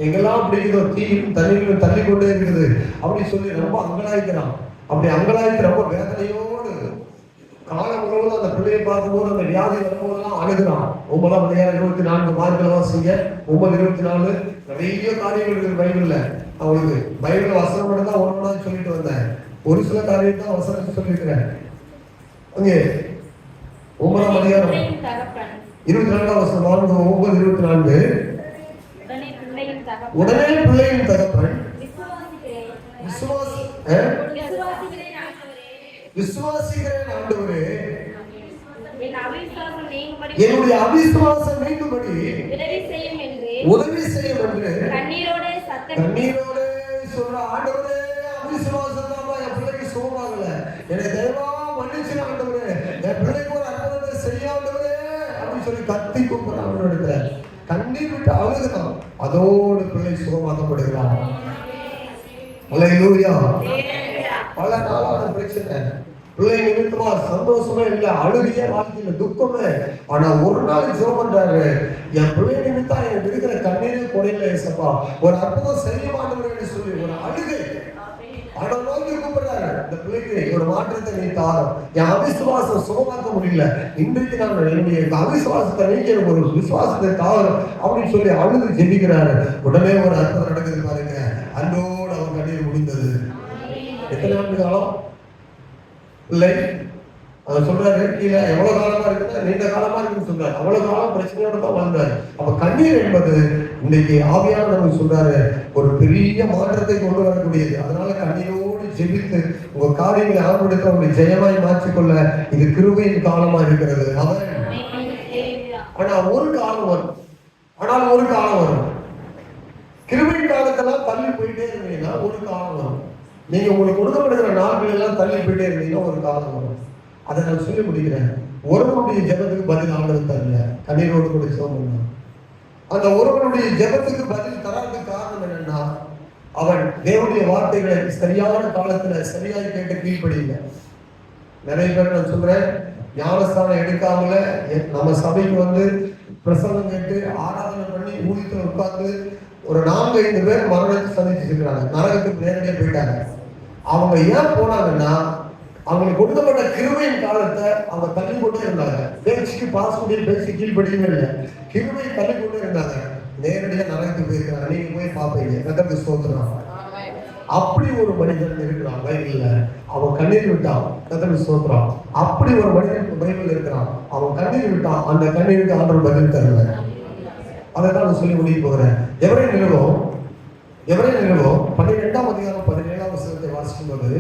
எங்கெல்லாம் பிடிக்குதோ தீயும் தண்ணீரும் தள்ளி கொண்டே இருக்குது அப்படின்னு சொல்லி ரொம்ப அங்கலாய்க்கிறான். அப்படி அங்கலாய்த்து ரொம்ப வேதனையோடு காலம் முழுவதும் அந்த பிள்ளையை பார்க்கும்போது அந்த வியாதி வரும்போதெல்லாம் அழுகிறான். 9ஆம் அதிகாரம் 24 மார்க்களவா செய்ய 9:24 நிறைய காரியங்கள் இருக்குது பைபிள்ல. அவங்களுக்கு பைபிள் வசனம் மட்டும் தான் ஒன்னொன்னா சொல்லிட்டு வந்தேன். ஒரு சில காரியம் தான் வசனம் சொல்லியிருக்கிறேன். அங்கே 9ஆம் அதிகாரம் 24ஆம் வசனம் 9:24 உடனே பிள்ளையின் தகப்பன் விசுவாசிக்கிறேன் ஆண்டவரே, என்னுடைய அவிசுவாசம் நீங்கும்படி உதவி செய்யும் என்று கண்ணீரோட சொல்ற ஆண்டவரே. அவிசுவாசம் தான் என் பிள்ளைக்கு சுகமாகல, என்னை தயவா மன்னிச்சு ஆண்டவரே, என் பிள்ளைக்கு ஒரு அற்புதத்தை செய்ய ஆண்டவரே அப்படின்னு சொல்லி கத்தி கூப்பிடுறான். அவனோட கண்ணீர் விட்டு அழுகுதான். அதோடு பிள்ளை சுகமாக்கப்படுகிறான். அல்லேலூயா. பல நாளான பிரச்சனை, பிள்ளை நிமித்தமா சந்தோஷமே இல்லை, அழுகிய வாழ்க்கையில துக்கமே. ஆனா ஒரு நாள் ஜெபம் பண்றாரு, என் பிள்ளை நிமித்தா எனக்கு இருக்கிற கண்ணீரே குறையில ஏசப்பா, ஒரு அற்புதம் செய்ய மாட்டேன்னு சொல்லி ஒரு அழுகை அவனை நோக்கி கூப்பிடுறாரு. இந்த பிள்ளைக்கு ஒரு மாற்றத்தை நீ தாரும், என் அவிசுவாசம் சுகமாக்க முடியல, இன்றைக்கு நான் என்னுடைய அவிசுவாசத்தை நீக்க ஒரு விசுவாசத்தை தாரும் அப்படின்னு சொல்லி அழுது ஜெபிக்கிறாரு. உடனே ஒரு அற்புதம் நடக்குது பாருங்க. அன்றோடு அவன் கண்ணீர் முடிந்தது. எத்தனை ஆண்டு காலம் இல்லை அதை சொல்றாரு. கீழே எவ்வளவு காலமா இருக்குன்னா நீண்ட காலமா இருக்குன்னு சொல்றாரு. அவ்வளவு காலம் பிரச்சனையோட தான் வாழ்ந்தாரு. அப்ப கண்ணீர் என்பது இன்னைக்கு ஆவியான நமக்கு சொல்றாரு ஒரு பெரிய மாற்றத்தை கொண்டு வரக்கூடியது. அதனால கண்ணீரோடு ஜெபித்து உங்க காரியங்களை ஆரம்பித்து உங்களை ஜெயமாய் மாற்றிக்கொள்ள இது கிருபையின் காலமா இருக்கிறது. ஆனா ஒரு காலம் வரும். கிருபையின் காலத்தெல்லாம் தள்ளி போயிட்டே இருந்தீங்கன்னா ஒரு காலம் வரும். நீங்க உங்களுக்கு கொடுக்கப்படுகிற நாட்கள் எல்லாம் தள்ளி போயிட்டே இருந்தீங்கன்னா ஒரு காலம் வரும். அதை நான் சொல்லி முடிக்கிறேன். ஒருவனுடைய ஜெபத்துக்கு பதில் ஆண்டவர் தரல, கண்ணீரோடு கூட ஜெபம் பண்ணான். அந்த ஒருவனுடைய ஜெபத்துக்கு பதில் தராததுக்கு காரணம் என்னன்னா, அவன் தேவனுடைய வார்த்தைகளை சரியான காலத்துல சரியாக கேட்டு கீழ்ப்படியில. நிறைய பேர் நான் சொல்றேன், ஞானஸ்தானம் எடுக்காமல நம்ம சபைக்கு வந்து பிரசங்கம் கேட்டு ஆராதனை பண்ணி ஊழியத்துல உட்கார்ந்து ஒரு 4-5 பேர் மரணத்தை சந்திச்சு இருக்கிறாங்க, நரகத்துக்கு நேரடியாக போயிட்டாங்க. அவங்க ஏன் போனாங்கன்னா, அவங்களுக்கு கொடுக்கப்பட்ட கிருபையின் காலத்தை அவங்க தள்ளி கொண்டே இருந்தாங்க. பேச்சுக்கு பாஸ்போர்ட் பேச்சு கீழ்படியுமே இல்லை, கிருபையை தள்ளி கொண்டே இருந்தாங்க. நேரடியாக நரகத்துக்கு போயிருக்காங்க. நீங்க போய் பார்ப்பீங்க. கர்த்தருக்கு ஸ்தோத்திரம். அப்படி ஒரு மனிதன் இருக்கிறான் பைபிள்ல. அவன் கண்ணீர் விட்டான். கர்த்தருக்கு ஸ்தோத்திரம். அப்படி ஒரு மனிதன் பைபிள் இருக்கிறான். அவன் கண்ணீர் விட்டான். அந்த கண்ணீருக்கு ஆண்டவர் பதில் தரல. அதைத்தான் நான் சொல்லி முடிய போகிறேன். எவரே நிறுவம் 12ஆம் அதிகாரம் 17ஆம் வசனத்தை வாசிக்கும் போது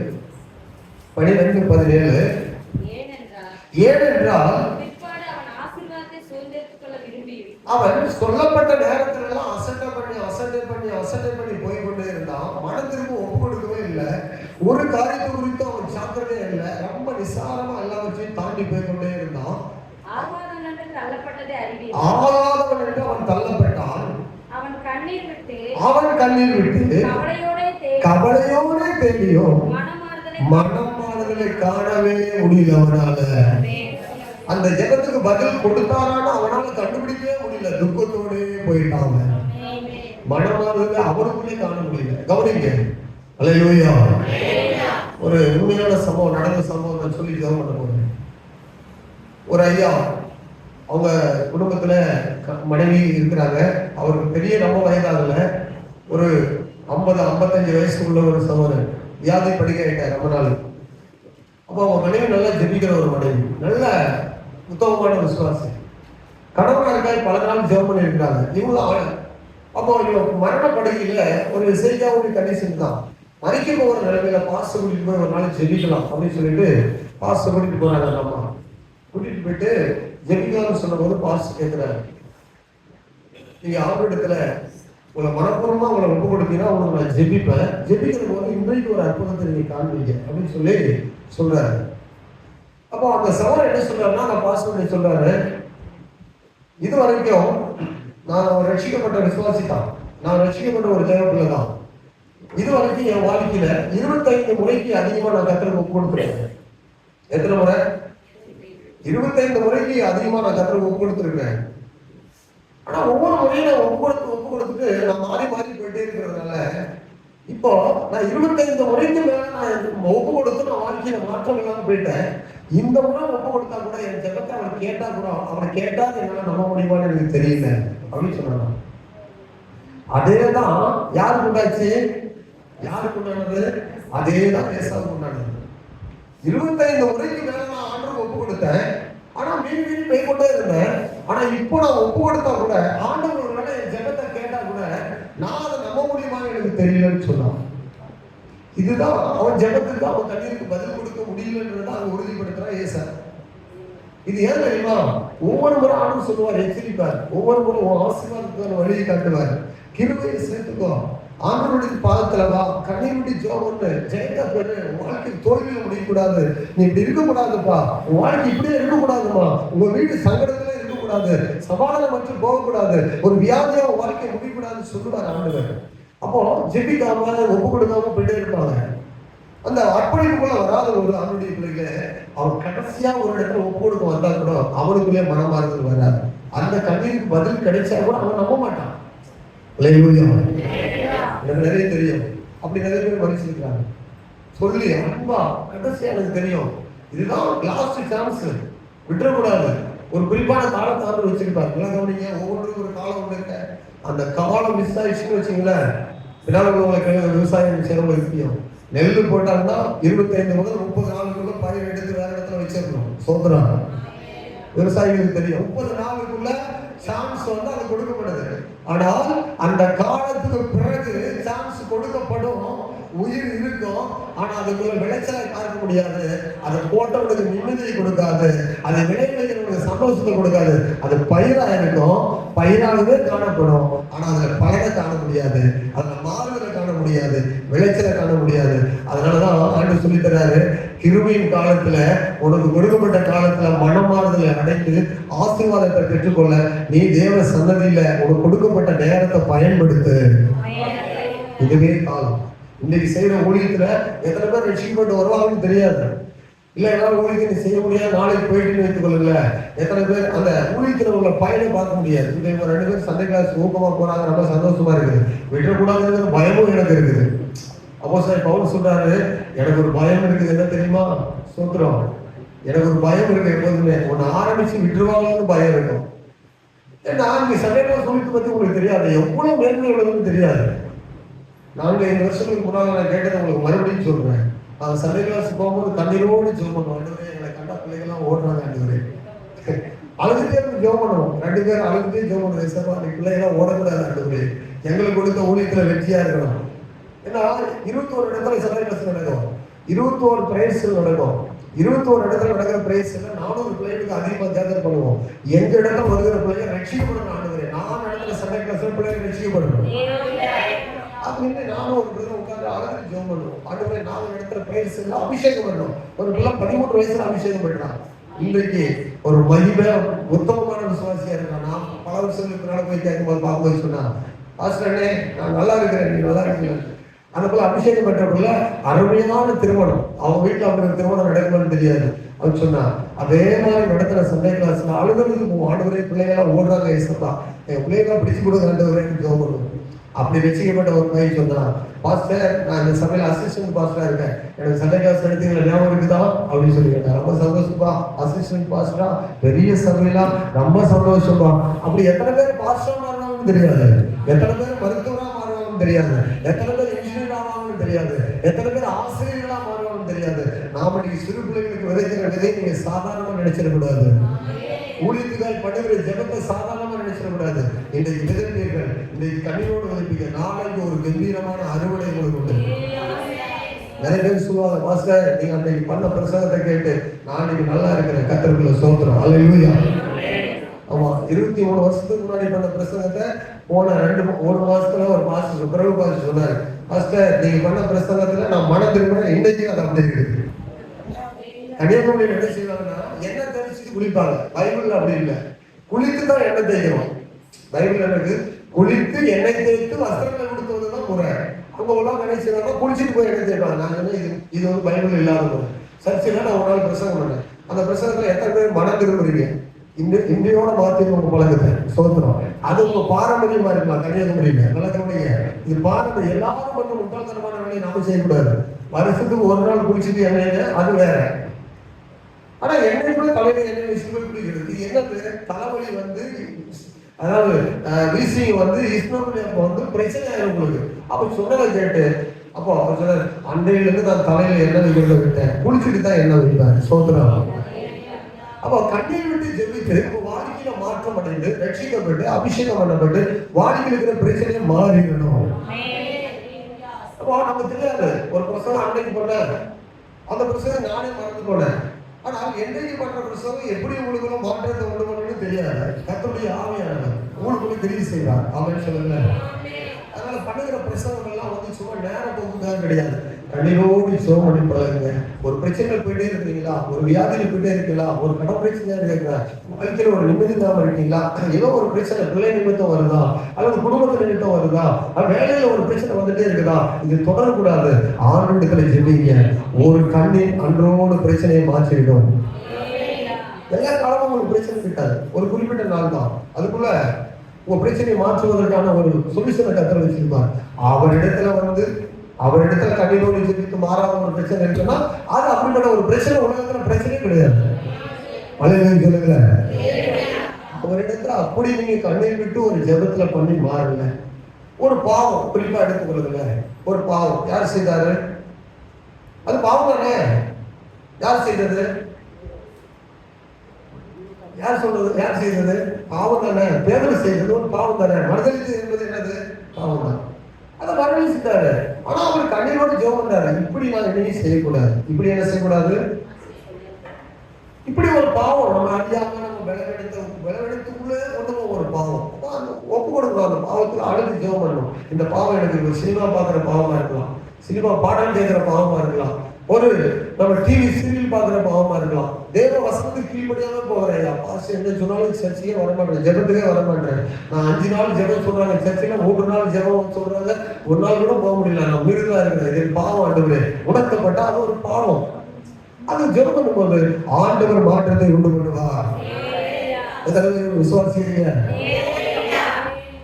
12:17 ஏனென்றால் அவன் சொல்லப்பட்ட நேரத்துல எல்லாம் அசட்டை பண்ணி போய் கொண்டே இருந்தான். மனத்திற்கு ஒப்பு கொடுக்கவே இல்லை. ஒரு காரியத்தை குறித்து அவன் சாப்பிடவே இல்லை. ரொம்ப நிசாரமா எல்லாவற்றையும் தாண்டி போய் கொண்டே இருந்தான். ஆகாதவன் என்று அவன் தள்ளப்பட்டான். அவன் கண்ணீர் விட்டு கவலையோட தேடியோ மனமாறுதலை காணவே முடியல அவனால. அந்த ஜெபத்துக்கு பதில் கொடுத்தாரான்னு அவனால கண்டுபிடிக்கவே முடியல. துக்கத்தோடே போயிட்டாங்க. மனமாறுதலை அவனுக்குள்ளே காண முடியல. கவனிங்க. அல்லேலூயா. ஒரு உண்மையான சம்பவம், நடந்த சம்பவம் நான் சொல்லி ஜெபம் பண்ண போறேன். ஒரு ஐயா, அவங்க குடும்பத்துல மனைவி இருக்கிறாங்க. அவருக்கு பெரிய ரொம்ப வயதாகல, ஒரு 50-55 வயசு உள்ள ஒரு சகோதரன். வியாதி படுகை ஆயிட்டார் ரொம்ப நாள். அப்போ அவங்க மனைவி நல்லா ஜெபிக்கிற ஒரு மனைவி, நல்ல உத்தமமான விசுவாசி. கணவனா இருக்காய் பல நாள் ஜெபம் பண்ணி இருக்கிறாங்க இவங்க. அப்போ இவங்க மரண படுகையில ஒரு இசைக்காவுடைய கண்டிஷன் தான். மறிக்க போகிற நிலைமையில பாஸ்டர் கூட்டிட்டு போய் ஒரு நாள் ஜெபிக்கலாம் அப்படின்னு சொல்லிட்டு பாஸ்டர் கூட்டிட்டு போறாங்க. அம்மா கூட்டிட்டு போயிட்டு ஜெபிக்கலாம்னு சொன்ன போது பாஸ்டர் கேட்கிறாரு, நீங்க ஆண்டவரிடத்துல உங்களை மனப்பூர்வமா உங்களை ஒப்பு கொடுத்தீங்கன்னா உங்களுக்கு நான் ஜெபிப்பேன். ஜெபிக்கிற போது இன்றைக்கு ஒரு அற்புதத்தை நீங்க காண்பீங்க அப்படின்னு சொல்லி சொல்றாரு. அப்போ அந்த சவால் என்ன சொல்றாருன்னா, அந்த பாஸ்டர் சொல்றாரு, இது வரைக்கும் நான் ரட்சிக்கப்பட்ட விசுவாசி தான், நான் ரட்சிக்கப்பட்ட ஒரு தேவப்பிள்ளை தான். இது வரைக்கும் என் வாழ்க்கையில 25 முறைக்கு அதிகமா நான் கர்த்தருக்கு ஒப்பு கொடுத்துருக்கேன். எத்தனை முறை? 25 முறைக்கு அதிகமா நான் கர்த்தருக்கு ஒப்பு கொடுத்துருக்கேன். ஆனா ஒவ்வொரு முறையும் நான் ஒப்பு கொடுத்துட்டு நான் மாறி போயிட்டே இருக்கிறதுனால இப்போ நான் 25 முறைக்கு மேல நான் ஒப்பு கொடுத்து நான் வாழ்க்கையில மாற்றம் இல்லாம போயிட்டேன். இந்த முறை ஒப்பு கொடுத்தா கூட என் ஜெபத்தை அவன் கேட்டா கூட அவனை கேட்டா என்னால நம்ப முடியுமான்னு எனக்கு தெரியல அப்படின்னு சொன்னாங்க. அதேதான் யாருக்கு உண்டாச்சு? யாருக்கு உண்டானது? அதேதான் ஏசாவுக்கு உண்டானது. 25 முறைக்கு மேல நான் ஆண்டவருக்கு ஒப்பு கொடுத்தேன். ஆனா மீறி போய்கொண்டே இருந்தேன். ஆனா இப்போ நான் ஒப்பு கொடுத்தா கூட ஆண்டவர் ஒரு வேளை என் ஜெபத்தை கேட்டா கூட நான் அதை நம்ப முடியுமான்னு எனக்கு தெரியலன்னு சொன்னான். இதுதான் அவன் ஜெபத்துக்கு அவன் கண்ணீருக்கு பதில் கொடுக்க முடியலன்றதை அவன் உறுதிப்படுத்துறான் ஏசா. இது ஏன் தெரியுமா? ஒவ்வொரு முறை ஆண்டு சொல்லுவார், எச்சரிப்பார். ஒவ்வொரு முறை ஆசீர்வாதத்துக்கான வழியை காட்டுவார். கிருபையை சேர்த்துக்கோ, ஆண்டவருடைய பாதத்துல வா, கண்ணீருடைய ஜெபம்னு ஜெயத்தா பெரு. வாழ்க்கை தோல்வியில முடியக்கூடாது, நீ இப்படி இருக்கக்கூடாதுப்பா, உன் வாழ்க்கை இப்படியே இருக்கக்கூடாதுமா, உங்க வீடு சங்கடத்துல இருக்கக்கூடாது, சமாதானம் மற்றும் போகக்கூடாது, ஒரு வியாதியா வாழ்க்கை முடியக்கூடாதுன்னு சொல்லுவார் ஆண்டவர். அப்போ ஜெபிக்காம ஒப்பு கொடுக்காம போயிட்டே இருப்பாங்க. அந்த அர்ப்பணிப்புக்குள்ள வராத ஒரு ஆணுடைய பிள்ளைகளை அவன் கடைசியா ஒரு இடத்துல ஒப்பு கொடுக்க வந்தா கூட அவனுக்குள்ளே மனமாறுதல் வராது. அந்த கண்ணீருக்கு பதில் கிடைச்சா கூட அவன் நம்ப மாட்டான். எனக்கு நிறைய தெரியும், அப்படி நிறைய பேர் மனுஷிருக்கிறாங்க. சொல்லி அன்பா கடைசியா எனக்கு தெரியும், இதுதான் லாஸ்ட் சான்ஸ், விட்டுறக்கூடாது. ஒரு குறிப்பான காலத்தை ஆண்டு வச்சிருப்பாரு. கவனிங்க, ஒவ்வொன்றுக்கும் ஒரு காலம் ஒன்று இருக்க. அந்த காலம் மிஸ் ஆயிடுச்சுன்னு வச்சுங்களேன், பின்னால் உங்களுக்கு விவசாயம் செய்யறவங்களுக்கு தெரியும். நெல்லு போட்டாங்கன்னா 25 முதல் 30 நாளுக்குள்ள பயிர் எடுத்து வேற இடத்துல வச்சிருக்கணும். சோதரம் விவசாயிகளுக்கு தெரியும். 30 நாளுக்குள்ள சான்ஸ் வந்து அது கொடுக்கப்படுது. ஆனால் அந்த காலத்துக்கு பிறகு சான்ஸ் கொடுக்கப்படும், உயிர் இருக்கும். ஆனா அதுக்குள்ள விளைச்சலை பார்க்க முடியாது, அதை போட்டவனுக்கு நிம்மதியை கொடுக்காது, அதை விளைவிக்கிறவனுக்கு சந்தோஷத்தை கொடுக்காது. அது பயிரா இருக்கும், பயிராகவே காணப்படும். ஆனா அதுல பலனை காண முடியாது, அதுல மாறுதலை காண முடியாது, விளைச்சலை காண முடியாது. அதனாலதான் ஆண்டு சொல்லி தர்றாரு, கிருபையின் காலத்துல உனக்கு கொடுக்கப்பட்ட காலத்துல மனமாறுதலை அடைந்து ஆசீர்வாதத்தை பெற்றுக்கொள்ள நீ தேவ சன்னதியில உனக்கு கொடுக்கப்பட்ட நேரத்தை பயன்படுத்து. இதுவே காலம். இன்னைக்கு செய்யற ஊழியத்துல எத்தனை பேர் ரட்சிக்கப்பட்டு வருவாங்கன்னு தெரியாது. இல்ல என்னால ஊழியத்தை நீ செய்ய முடியாது, நாளைக்கு போயிட்டுன்னு வைத்துக் கொள்ளுங்கள. எத்தனை பேர் அந்த ஊழியத்துல உள்ள பயனை பார்க்க முடியாது. இந்த 2 பேர் சண்டை கிளாஸ் ஊக்கமா போறாங்க, ரொம்ப சந்தோஷமா இருக்குது. விட்டுறக்கூடாதுங்கிற பயமும் எனக்கு இருக்குது. அப்போஸ்தலன் பவுல் சொல்றாரு, எனக்கு ஒரு பயம் இருக்குது, என்ன தெரியுமா? சோத்திரம். எனக்கு ஒரு பயம் இருக்கு எப்போதுமே, ஒன்னு ஆரம்பிச்சு விட்டுருவாங்கன்னு பயம் இருக்கும். ஏன்னா நீங்க சண்டை கிளாஸ் ஊழியத்தை பத்தி உங்களுக்கு தெரியாது, எவ்வளவு மேன்மை உள்ளதுன்னு தெரியாது. 4-5 வருஷங்களுக்கு முன்னாடி நான் கேட்டதை உங்களுக்கு மறுபடியும் சொல்றேன். நான் சண்டே கிளாஸ் போகும்போது கண்ணீரோடு ஜெபம் பண்ணுவோம். எங்களை கண்டா பிள்ளைகள்லாம் ஓடுறாங்க, அழுதுட்டே இருந்து ஜெபம் பண்ணுவோம். 2 பேரும் அழுதுட்டே ஜெபம் பண்ணுவோம். பிள்ளைகள்லாம் ஓடக்கூடாது, எங்களுக்கு கொடுத்த ஊழியத்துல வெற்றியா இருக்கணும். ஏன்னா 21 இடத்துல சண்டே கிளாஸ் நடக்கும், 21 பிரேயர்ஸ் நடக்கும். 21 இடத்துல நடக்கிற பிரேயர்ஸ் 400 பிள்ளைகளுக்கு அதிகமா கேதர் பண்ணுவோம். எங்க இடத்துல வருகிற பிள்ளைங்க ரட்சிக்கப்படணும். ஆண்டுகிறேன், நான் நடக்கிற சண்டே கிளாஸ் பிள்ளைங்க ரட்சிக்கப்படணும். அப்படின்னு நானும் ஒரு பிள்ளை உட்காந்து அழகு ஜெபம் பண்ணுவோம். ஆண்டவரே, நான் இடத்துல பிரேயர்ஸ் அபிஷேகம் பண்ணணும். ஒரு பிள்ளை 13 வயசுல அபிஷேகம் பண்ணலாம். இன்றைக்கு ஒரு மகிமை உத்தமமான விசுவாசியா இருக்கான். நான் பல வருஷங்களுக்கு முன்னாடி போய் கேட்கும்போது பார்க்கும்போது சொன்னா, பாஸ்டரே நான் நல்லா இருக்கிறேன், நீ நல்லா இருக்கிறேன். அந்த போல அபிஷேகம் பெற்றப்படல அருமையான திருமணம். அவங்க வீட்டில் அவங்களுக்கு திருமணம் நடக்குமான்னு தெரியாது. அவன் சொன்னா அதே மாதிரி நடத்துற சண்டே கிளாஸ்ல அழுதுக்கு ஆண்டவரே பிள்ளைகளாம் ஓடுறாங்க. ஏசப்பா என் பிள்ளைகளாம் பிடிச்சு கொடுக்க ஆண்டவரே ஜெபம் பண்ணுவோம். அப்படி ரசிக்கப்பட்ட ஒரு பையன் சொன்னா, பாஸ்டர் நான் இந்த சபையில அசிஸ்டன்ட் பாஸ்டரா இருக்கேன், எனக்கு சண்டே கிளாஸ் எடுத்தீங்களா ஞாபகம் இருக்குதா அப்படின்னு சொல்லி கேட்டேன். ரொம்ப சந்தோஷப்பா, அசிஸ்டன்ட் பாஸ்டரா பெரிய சபையெல்லாம் ரொம்ப சந்தோஷப்பா. அப்படி எத்தனை பேர் பாஸ்டரா மாறினாலும் தெரியாது, எத்தனை பேர் மருத்துவரா மாறுவாங்கன்னு தெரியாது, எத்தனை பேர் இன்ஜினியர் ஆவாங்கன்னு தெரியாது, எத்தனை பேர் ஆசிரியர்களா மாறுவாங்கன்னு தெரியாது. நாம இன்னைக்கு சிறு பிள்ளைகளுக்கு விதைக்கிற விதை நீங்க சாதாரணமா நினைச்சிடக்கூடாது. ஊழியத்துக்கால் பண்ணுகிற ஜெபத்தை சாதாரணமா நினைச்சிடக்கூடாது. இன்றைக்கு விதைப்பீர்கள், இன்றைக்கு கண்ணீரோடு விதைப்பீங்க, நாளைக்கு ஒரு கம்பீரமான அறுவடை உங்களுக்கு உண்டு. நிறைய பேர் சொல்லுவாங்க, மாஸ்டர் நீங்க அன்னைக்கு பண்ண பிரசங்கத்தை கேட்டு நான் இன்னைக்கு நல்லா இருக்கிறேன், கர்த்தருக்குள்ள ஸ்தோத்திரம், அல்லேலூயா. ஆமா, 23 வருஷத்துக்கு முன்னாடி பண்ண பிரசங்கத்தை போன 1 மாசத்துல ஒரு மாஸ்டர் பிறகு பார்த்து சொன்னாரு, மாஸ்டர் நீங்க பண்ண பிரசங்கத்துல நான் மனம் திரும்பினேன், இன்னைக்கு அது அப்படி இருக்குது. கன்னியாகுமரியில் என்ன செய்வாங்கன்னா எண்ணெய் தெளிச்சு குளிப்பாங்க. பைபிள்ல அப்படி இல்லை, குளித்து தான் எண்ணெய் தேய்க்கணும். பைபிள் எனக்கு குளித்து எண்ணெய் தேய்த்து வஸ்திரங்களை கொடுத்ததுதான் முறை. அவங்க எல்லாம் என்ன செய்வாங்க, குளிச்சுட்டு போய் எண்ணெய் தேய்ப்பாங்க. நான் சொன்னேன் இது வந்து பைபிள் இல்லாத முறை. சர்ச்சையில நான் ஒரு நாள் பிரசங்கம் பண்ணேன். அந்த பிரசங்கத்துல எத்தனை பேர் மனம் திரும்புறீங்க? இந்தியோட மாத்தி உங்க பழக்கத்தை சோத்திரம். அது உங்க பாரம்பரியமா இருக்கலாம். கன்னியாகுமரியில நல்லா கவனிங்க, இது பாரம்பரியம். எல்லாரும் வந்து முட்டாள்தனமான வேலையை நாம செய்யக்கூடாது. வருஷத்துக்கு ஒரு நாள் குளிச்சுட்டு எண்ணெய் அது வேற. ஆனா எண்ணெய்க்குள்ள தலையில எண்ணெய் வச்சு குளிக்கிறது என்னது? தலைவலி வந்து அதாவது வீசிங் வந்து இஸ்னோமியா வந்து பிரச்சனை ஆயிரும் உங்களுக்கு. அப்ப சொன்னதை கேட்டு அப்போ அவர் சொன்னார், அன்றையில இருந்து நான் தலையில எண்ணெய் வைக்கிறத விட்டேன், குளிச்சுட்டு தான் எண்ணெய் வைப்பேன். சோத்திரம். அப்போ கண்ணீர் விட்டு ஜெபித்து வாழ்க்கையில மாற்றம் அடைந்து ரட்சிக்கப்பட்டு அபிஷேகம் பண்ணப்பட்டு வாழ்க்கையில் இருக்கிற பிரச்சனையை மாறிடணும். அப்போ நமக்கு தெரியாது. ஒரு பிரசவம் அன்னைக்கு போனேன், அந்த பிரசவம் நானே மறந்து போனேன். ஆனால் என்றைக்கு பண்ற பிரசவம் எப்படி உங்களுக்குள்ள மாற்றத்தை உண்டு பண்ணணும்னு தெரியாது. கர்த்தருடைய ஆவியானவர் உங்களுக்குள்ள தெரிவு செய்வார். ஆமென் சொல்லுங்க. அதனால பண்ணுகிற பிரசவம் எல்லாம் வந்து சும்மா நேரம் போக்குதான் கிடையாது. கண்ணீரோடு சோகம் பண்ணி பழகுங்க. ஒரு பிரச்சனை போயிட்டே இருக்கீங்களா, ஒரு வியாதியில போயிட்டே இருக்கீங்களா, ஒரு கடன் பிரச்சனையா இருக்கீங்களா, வாழ்க்கையில ஒரு நிம்மதி இல்லாம இருக்கீங்களா, ஏதோ ஒரு பிரச்சனை பிள்ளை நிமித்தம் வருதா, அல்லது குடும்பத்துல நிமித்தம் வருதா, வேலையில ஒரு பிரச்சனை வந்துட்டே இருக்குதா, இது தொடரக்கூடாது. ஆண்டவரிடத்துல ஜெபிங்க. ஒரு கண்ணீர் அன்றோடு பிரச்சனையை மாற்றிவிடும். எல்லா காலமும் ஒரு பிரச்சனை இருக்காது, ஒரு குறிப்பிட்ட நாள் தான். அதுக்குள்ள உங்க பிரச்சனையை மாற்றுவதற்கான ஒரு சொல்யூஷனை கர்த்தர் வச்சிருப்பார். அவரிடத்துல கண்ணீரோடு ஜெபித்து மாறாத ஒரு பிரச்சனை இருக்குன்னா அது அப்படிப்பட்ட ஒரு பிரச்சனை உலகத்துல பிரச்சனையே கிடையாது. மலையில சொல்லுங்க, அவரிடத்துல அப்படி நீங்க கண்ணீர் விட்டு ஒரு ஜெபத்துல பண்ணி மாறுங்க. ஒரு பாவம் குறிப்பா எடுத்துக்கொள்ளுங்க. ஒரு பாவம் யார் செய்தாரு? அது பாவம் தானே. யார் செய்தது? யார் சொல்றது? யார் செய்தது? பாவம் தானே. பேதர் செய்தது ஒரு பாவம் தானே. மறுதலித்து என்பது என்னது? பாவம் தான். அதை மறுதலிச்சுட்டாரு. ஆனா அவர் கண்ணீரோடு ஜெபம் பண்றாரு, இப்படி நான் என்னையும் செய்யக்கூடாது. இப்படி என்ன செய்யக்கூடாது? இப்படி ஒரு பாவம் நம்ம அறியாம நம்ம விளைவெடுத்துக்குள்ளே கொண்டு ஒரு பாவம் ஒப்பு கொடுக்கணும். அந்த பாவத்துல அழுது ஜெபம் பண்ணணும். இந்த பாவம் எனக்கு ஒரு சினிமா பார்க்குற பாவமா இருக்கலாம், சினிமா பாடல் கேட்கிற பாவமா இருக்கலாம், ஒரு நம்ம டிவி சீரியல் பார்க்குற பாவமா இருக்கலாம். தேவ வசனத்துக்கு கீழ்படியாம போகிறேன். பாஸ்டர் என்ன சொன்னாலும் சர்ச்சையே வரமாட்டேன், ஜெபத்துக்கே வரமாட்டேன். நான் 5 நாள் ஜெபம் சொல்றாங்க, சர்ச்சையில 3 நாள் ஜெபம் சொல்றாங்க, ஒரு நாள் கூட போக முடியல. நான் மிருகா இருக்கிறேன். இது பாவம். ஆண்டவரே உணர்த்தப்பட்டா அது ஒரு பாவம். அது ஜெபம் பண்ணும்போது ஆண்டவர் மாற்றத்தை உண்டு பண்ணுவார். விசுவாசிங்க.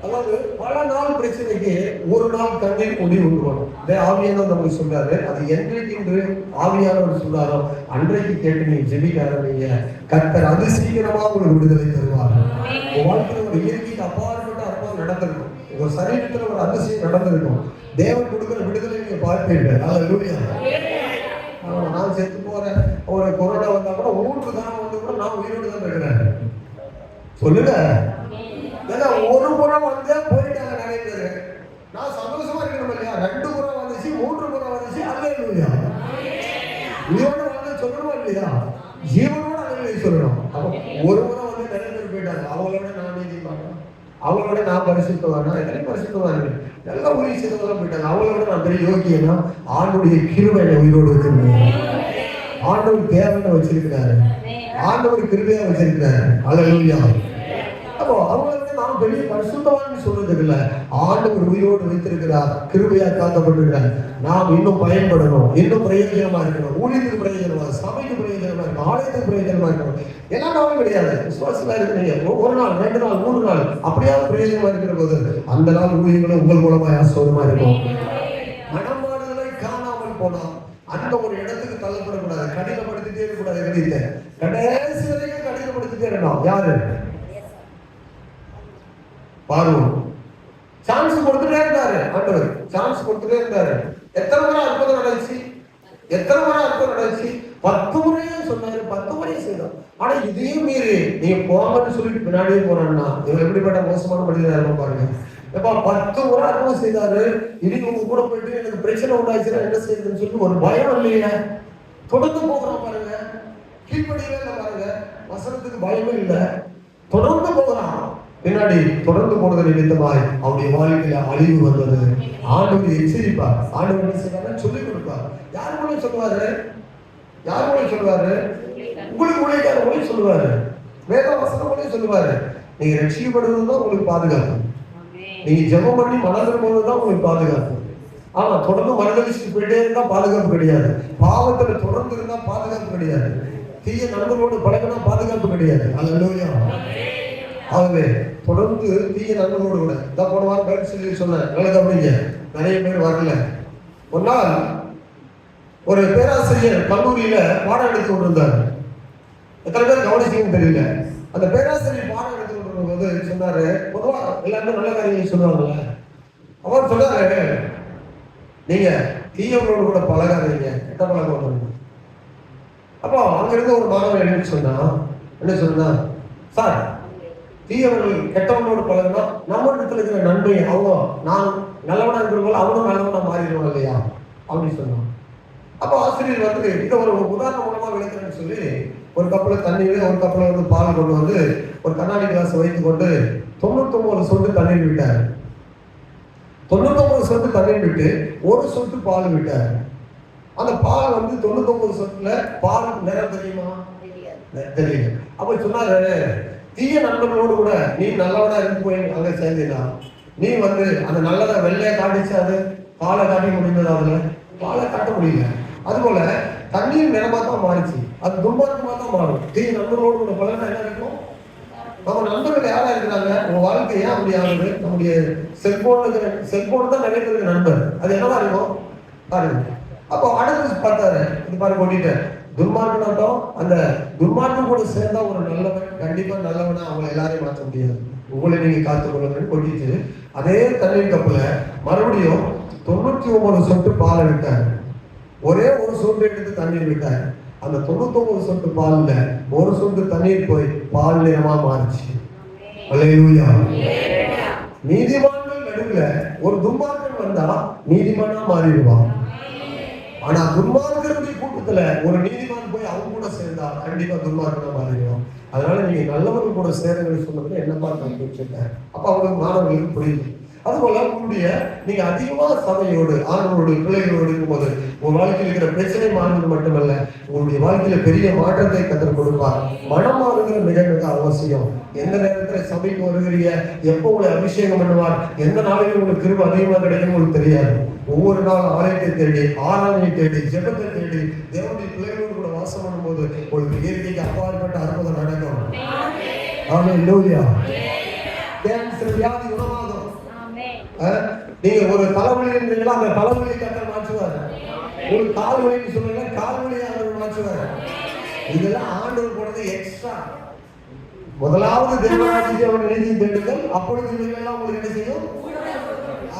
அதாவது பல நாள் பிரச்சனைக்கு ஒரு நாள் கண்ணீர் முடிவு உண்டு பண்ணும். ஆவியானவர் நமக்கு சொல்றாரு, அது என்றைக்கு என்று ஆவியானவர் சொல்றாரோ அன்றைக்கு கேட்டு நீங்க ஜெபிக்க ஆரம்பிங்க. கர்த்தர் அது சீக்கிரமா உங்களுக்கு விடுதலை தருவார். உங்க வாழ்க்கையில ஒரு இயற்கைக்கு அப்பாற்பட்ட அற்புதம் நடந்திருக்கும், உங்க சரீரத்துல ஒரு அதிசயம் நடந்திருக்கும். தேவன் கொடுக்கிற விடுதலை நீங்க பார்ப்பீர்கள். அல்லேலூயா. நான் செத்து போறேன், ஒரு கொரோனா வந்தா கூட ஊருக்கு தான் வந்து கூட நான் உயிரோடு தான் இருக்கிறேன். சொல்லுங்க. ஏன்னா ஒரு முறை வந்து போயிட்டாங்க நிறைய பேர். நான் சந்தோஷமா இருக்கணும் இல்லையா? 2 முறை வந்துச்சு, 3 முறை வந்துச்சு. அல்லேலூயா. உயிரோடு வந்து சொல்லணுமா இல்லையா? ஜீவனோட அல்லேலூயா சொல்லணும். அப்போ ஒரு முறை வந்து நிறைய பேர் போயிட்டாங்க. அவங்களோட நான் நீதி பார்க்கணும், அவங்களோட நான் பரிசுத்தவானா, எத்தனை பரிசுத்தவார்கள் எல்லாம் உயிர் செய்தவங்க போயிட்டாங்க. அவங்களோட நான் பெரிய யோகியனா? ஆண்டுடைய கிருபை உயிரோடு வச்சிருக்கேன். ஆண்டவர் தேவைன்னு வச்சிருக்கிறாரு. ஆண்டவர் கிருபையா வச்சிருக்கிறார். அல்லேலூயா. அப்போ அவங்களுக்கு நாம் பெரிய பரிசுத்தவான்னு சொல்றதுக்கு இல்ல, ஆண்டவர் உயிரோடு வைத்திருக்கிறார், கிருபையா காக்கப்பட்டிருக்கிறார். நாம் இன்னும் பயன்படணும், இன்னும் பிரயோஜனமா இருக்கணும், ஊழியத்துக்கு பிரயோஜனமா, சபைக்கு பிரயோஜனமா இருக்கணும், ஆலயத்துக்கு பிரயோஜனமா இருக்கணும். எல்லா நாளும் கிடையாது. விசுவாசமா இருக்கிறீங்க, ஒரு நாள் 2 நாள் 3 நாள் அப்படியாவது பிரயோஜனமா இருக்கிற போது அந்த நாள் ஊழியங்களும் உங்கள் மூலமா ஆசீர்வாதமா இருக்கும். மனமாடுதலை காணாமல் போனால் அந்த ஒரு இடத்துக்கு தள்ளப்படக்கூடாது, கடினப்படுத்திட்டே இருக்கக்கூடாது. எழுதிட்டேன், கடைசி வரைக்கும் கடினப்படுத்திட்டே இருக்கணும். யாரு? பார்வோன். சான்ஸ் கொடுத்துட்டே இருந்தாரு ஆண்டவர், சான்ஸ் கொடுத்துட்டே இருந்தாரு. எத்தனை முறை அற்புதம் நடந்துச்சு, எத்தனை முறை அற்புதம் நடந்துச்சு? 10 முறையும் சொன்னாரு, 10 முறையும் செய்யணும். ஆனா இதையும் மீறி நீங்க போங்கன்னு சொல்லிட்டு பின்னாடியே போறான்னா இவன் எப்படிப்பட்ட மோசமான மனிதனா இருக்கும் பாருங்க. எப்ப 10 முறை அற்புதம் செய்தாரு, இனி உங்க கூட போயிட்டு எனக்கு பிரச்சனை உண்டாச்சுன்னா என்ன செய்யுதுன்னு சொல்லி ஒரு பயம் இல்லையே, தொடர்ந்து போகிறான் பாருங்க. கீழ்படியவே இல்லை பாருங்க, வசனத்துக்கு பயமே இல்லை, தொடர்ந்து போகிறான். பின்னாடி தொடர்ந்து போனது நிமித்தமாய் அவருடைய வாழ்க்கையில அழிவு வந்தது. ஆண்டவர் எச்சரிப்பார், ஆண்டவர் என்ன செய்வார்? சொல்லிக் கொடுப்பார். யார் மூலம் சொல்லுவாரு? யார் மூலம் சொல்லுவாரு? உங்களுக்கு ஊழியக்காரர் மூலம் சொல்லுவாரு, வேத வசனம் மூலம் சொல்லுவாரு. நீங்க ரட்சிக்கப்படுவது தான் உங்களுக்கு பாதுகாப்பு, நீங்க ஜெபம் பண்ணி மனதில் போது தான் உங்களுக்கு பாதுகாப்பு. ஆனா தொடர்ந்து மனதளிச்சுட்டு போயிட்டே இருந்தா பாதுகாப்பு கிடையாது, பாவத்துல தொடர்ந்து இருந்தா பாதுகாப்பு கிடையாது, தீய நண்பர்களோடு பழகினா பாதுகாப்பு கிடையாது. அல்லேலூயா. ஆகவே தொடர்ந்து தீய நண்பர்களோடு கூட தான் போன வாரம் கருத்து சொல்லி சொன்னேன், நல்லது அப்படிங்க. நிறைய பேர் வரல. ஒரு நாள் ஒரு பேராசிரியர் கல்லூரியில பாடம் எடுத்து கொண்டிருந்தார். எத்தனை பேர் கவனிச்சீங்கன்னு தெரியல. அந்த பேராசிரியர் பாடம் எடுத்து கொண்டிருக்கும் போது சொன்னாரு, பொதுவா எல்லாருமே நல்ல காரியங்கள் சொல்லுவாங்கல்ல, அவர் சொன்னாரு, நீங்க தீயவர்களோடு கூட பழகாதீங்க, கெட்ட பழக்கம் பண்ணுங்க. அப்போ அங்கிருந்து ஒரு மாணவன் என்ன சொன்னா, சார் தீயவர்கள் கெட்டவனோடு பழகினா நம்ம இடத்துல இருக்கிற நன்மை அவங்க நான் நல்லவனா இருக்கிறவங்க அவனும் நல்லவனா மாறிடுவான் இல்லையா அப்படின்னு சொன்னான். அப்போ ஆசிரியர் வந்து இதை ஒரு உதாரணம் மூலமா விளக்குறேன்னு சொல்லி ஒரு கப்பில் தண்ணீர், ஒரு கப்பில் வந்து பால் கொண்டு வந்து ஒரு கண்ணாடி கிளாஸ் வைத்து கொண்டு 99 சொட்டு தண்ணீர் விட்டார். 99 சொட்டு தண்ணீர் விட்டு ஒரு சொட்டு பால் விட்டார். அந்த பால் வந்து 99 சொட்டுல பால் நிறம் தெரியுமா? தெரியல. அப்ப சொன்னாரு, தீய நண்பர்களோடு கூட நீ நல்லவனா இருந்து போய் அங்க சேர்ந்தீங்கன்னா நீ வந்து அந்த நல்லதை வெள்ளையை காட்டிச்சு, அது பாலை காட்டி முடிந்தது, அதுல பாலை காட்ட முடியல. அதுபோல தண்ணீர் நிறமா தான் மாறிச்சு, அது துர்மார்க்கமா தான் மாறும். தீய நண்பர்களோடு கூட பலனா என்ன இருக்கும்? நம்ம நண்பர்கள் யாரா இருக்கிறாங்க, உங்க வாழ்க்கை ஏன் அப்படி ஆகுது? நம்முடைய செல்போன் தான் நிறைய பேருக்கு நண்பர். அது என்னவா இருக்கும் பாருங்க. அப்போ அடுத்து பார்த்தாரு, இது பாருங்க ஓட்டிட்டேன், துர்மார்க்கம். அந்த துர்மார்க்கம் கூட சேர்ந்தா ஒரு நல்லவன் கண்டிப்பா நல்லவனா அவங்களை எல்லாரையும் மாற்ற முடியாது. உங்களை நீங்க காத்துக்கொள்ளுங்கன்னு கொட்டிட்டு அதே தண்ணீர் கப்புல மறுபடியும் 99 சொட்டு பாலை விட்டார். ஒரே ஒரு சொட்டு எடுத்து தண்ணீர் விட்டார். அந்த 99 சொட்டு பால்ல ஒரு சொட்டு தண்ணீர் போய் பால் நிறமா மாறிச்சு. அல்லேலூயா. நீதிமான்கள் நடுவுல ஒரு துர்மார்க்கன் வந்தா நீதிமானா மாறிடுவான். ஆனா துர்மார்க்கருடைய கூட்டத்துல ஒரு நீதிமான் போய் அவங்க கூட சேர்ந்தா கண்டிப்பா துர்மார்க்கனா மாறிடுவோம். அதனால நீங்க நல்லவர்கள் கூட சேருங்கன்னு சொன்னதுல என்ன பார்த்து கேட்டேன். அப்ப அவங்களுக்கு மாணவர்களுக்கு புரியுது. அதுபோல உங்களுடைய நீங்க அதிகமா சபையோடு ஆண்களோடு பிள்ளைகளோடு இருக்கும்போது உங்க வாழ்க்கையில் இருக்கிற பிரச்சனை மாறுவது மட்டுமல்ல, உங்களுடைய வாழ்க்கையில பெரிய மாற்றத்தை கற்றுக் கொடுப்பார். மனம் மாறுகிற மிக மிக அவசியம். எந்த நேரத்துல சபைக்கு வருகிறீங்க, எப்போ உங்களை அபிஷேகம் பண்ணுவார், எந்த நாளையும் உங்களுக்கு கிருபை அதிகமா கிடைக்கும் உங்களுக்கு தெரியாது. ஒவ்வொரு நாளும் ஆலயத்தை தேடி, ஆராதனை தேடி, ஜெபத்தை தேடி, தேவனுடைய பிள்ளைகளோடு கூட வாசம் பண்ணும்போது உங்களுக்கு இயற்கைக்கு அப்பாற்பட்ட அற்புதம் நடக்கும். அல்லேலூயா. கேன்சர் வியாதி குணமாகும். நீங்க ஒரு தலைவலி இருந்தீங்களா, அந்த தலைவலியை கர்த்தர் மாற்றுவார். ஒரு கால் வலின்னு சொன்னீங்க, கால் வலியை அவர் மாற்றுவார். இதெல்லாம் ஆண்டவர் போனது எக்ஸ்ட்ரா. முதலாவது தேவனாகிய அவர் நினைச்சு தேடுங்கள், அப்பொழுது இவையெல்லாம் உங்களுக்கு என்ன செய்யும்?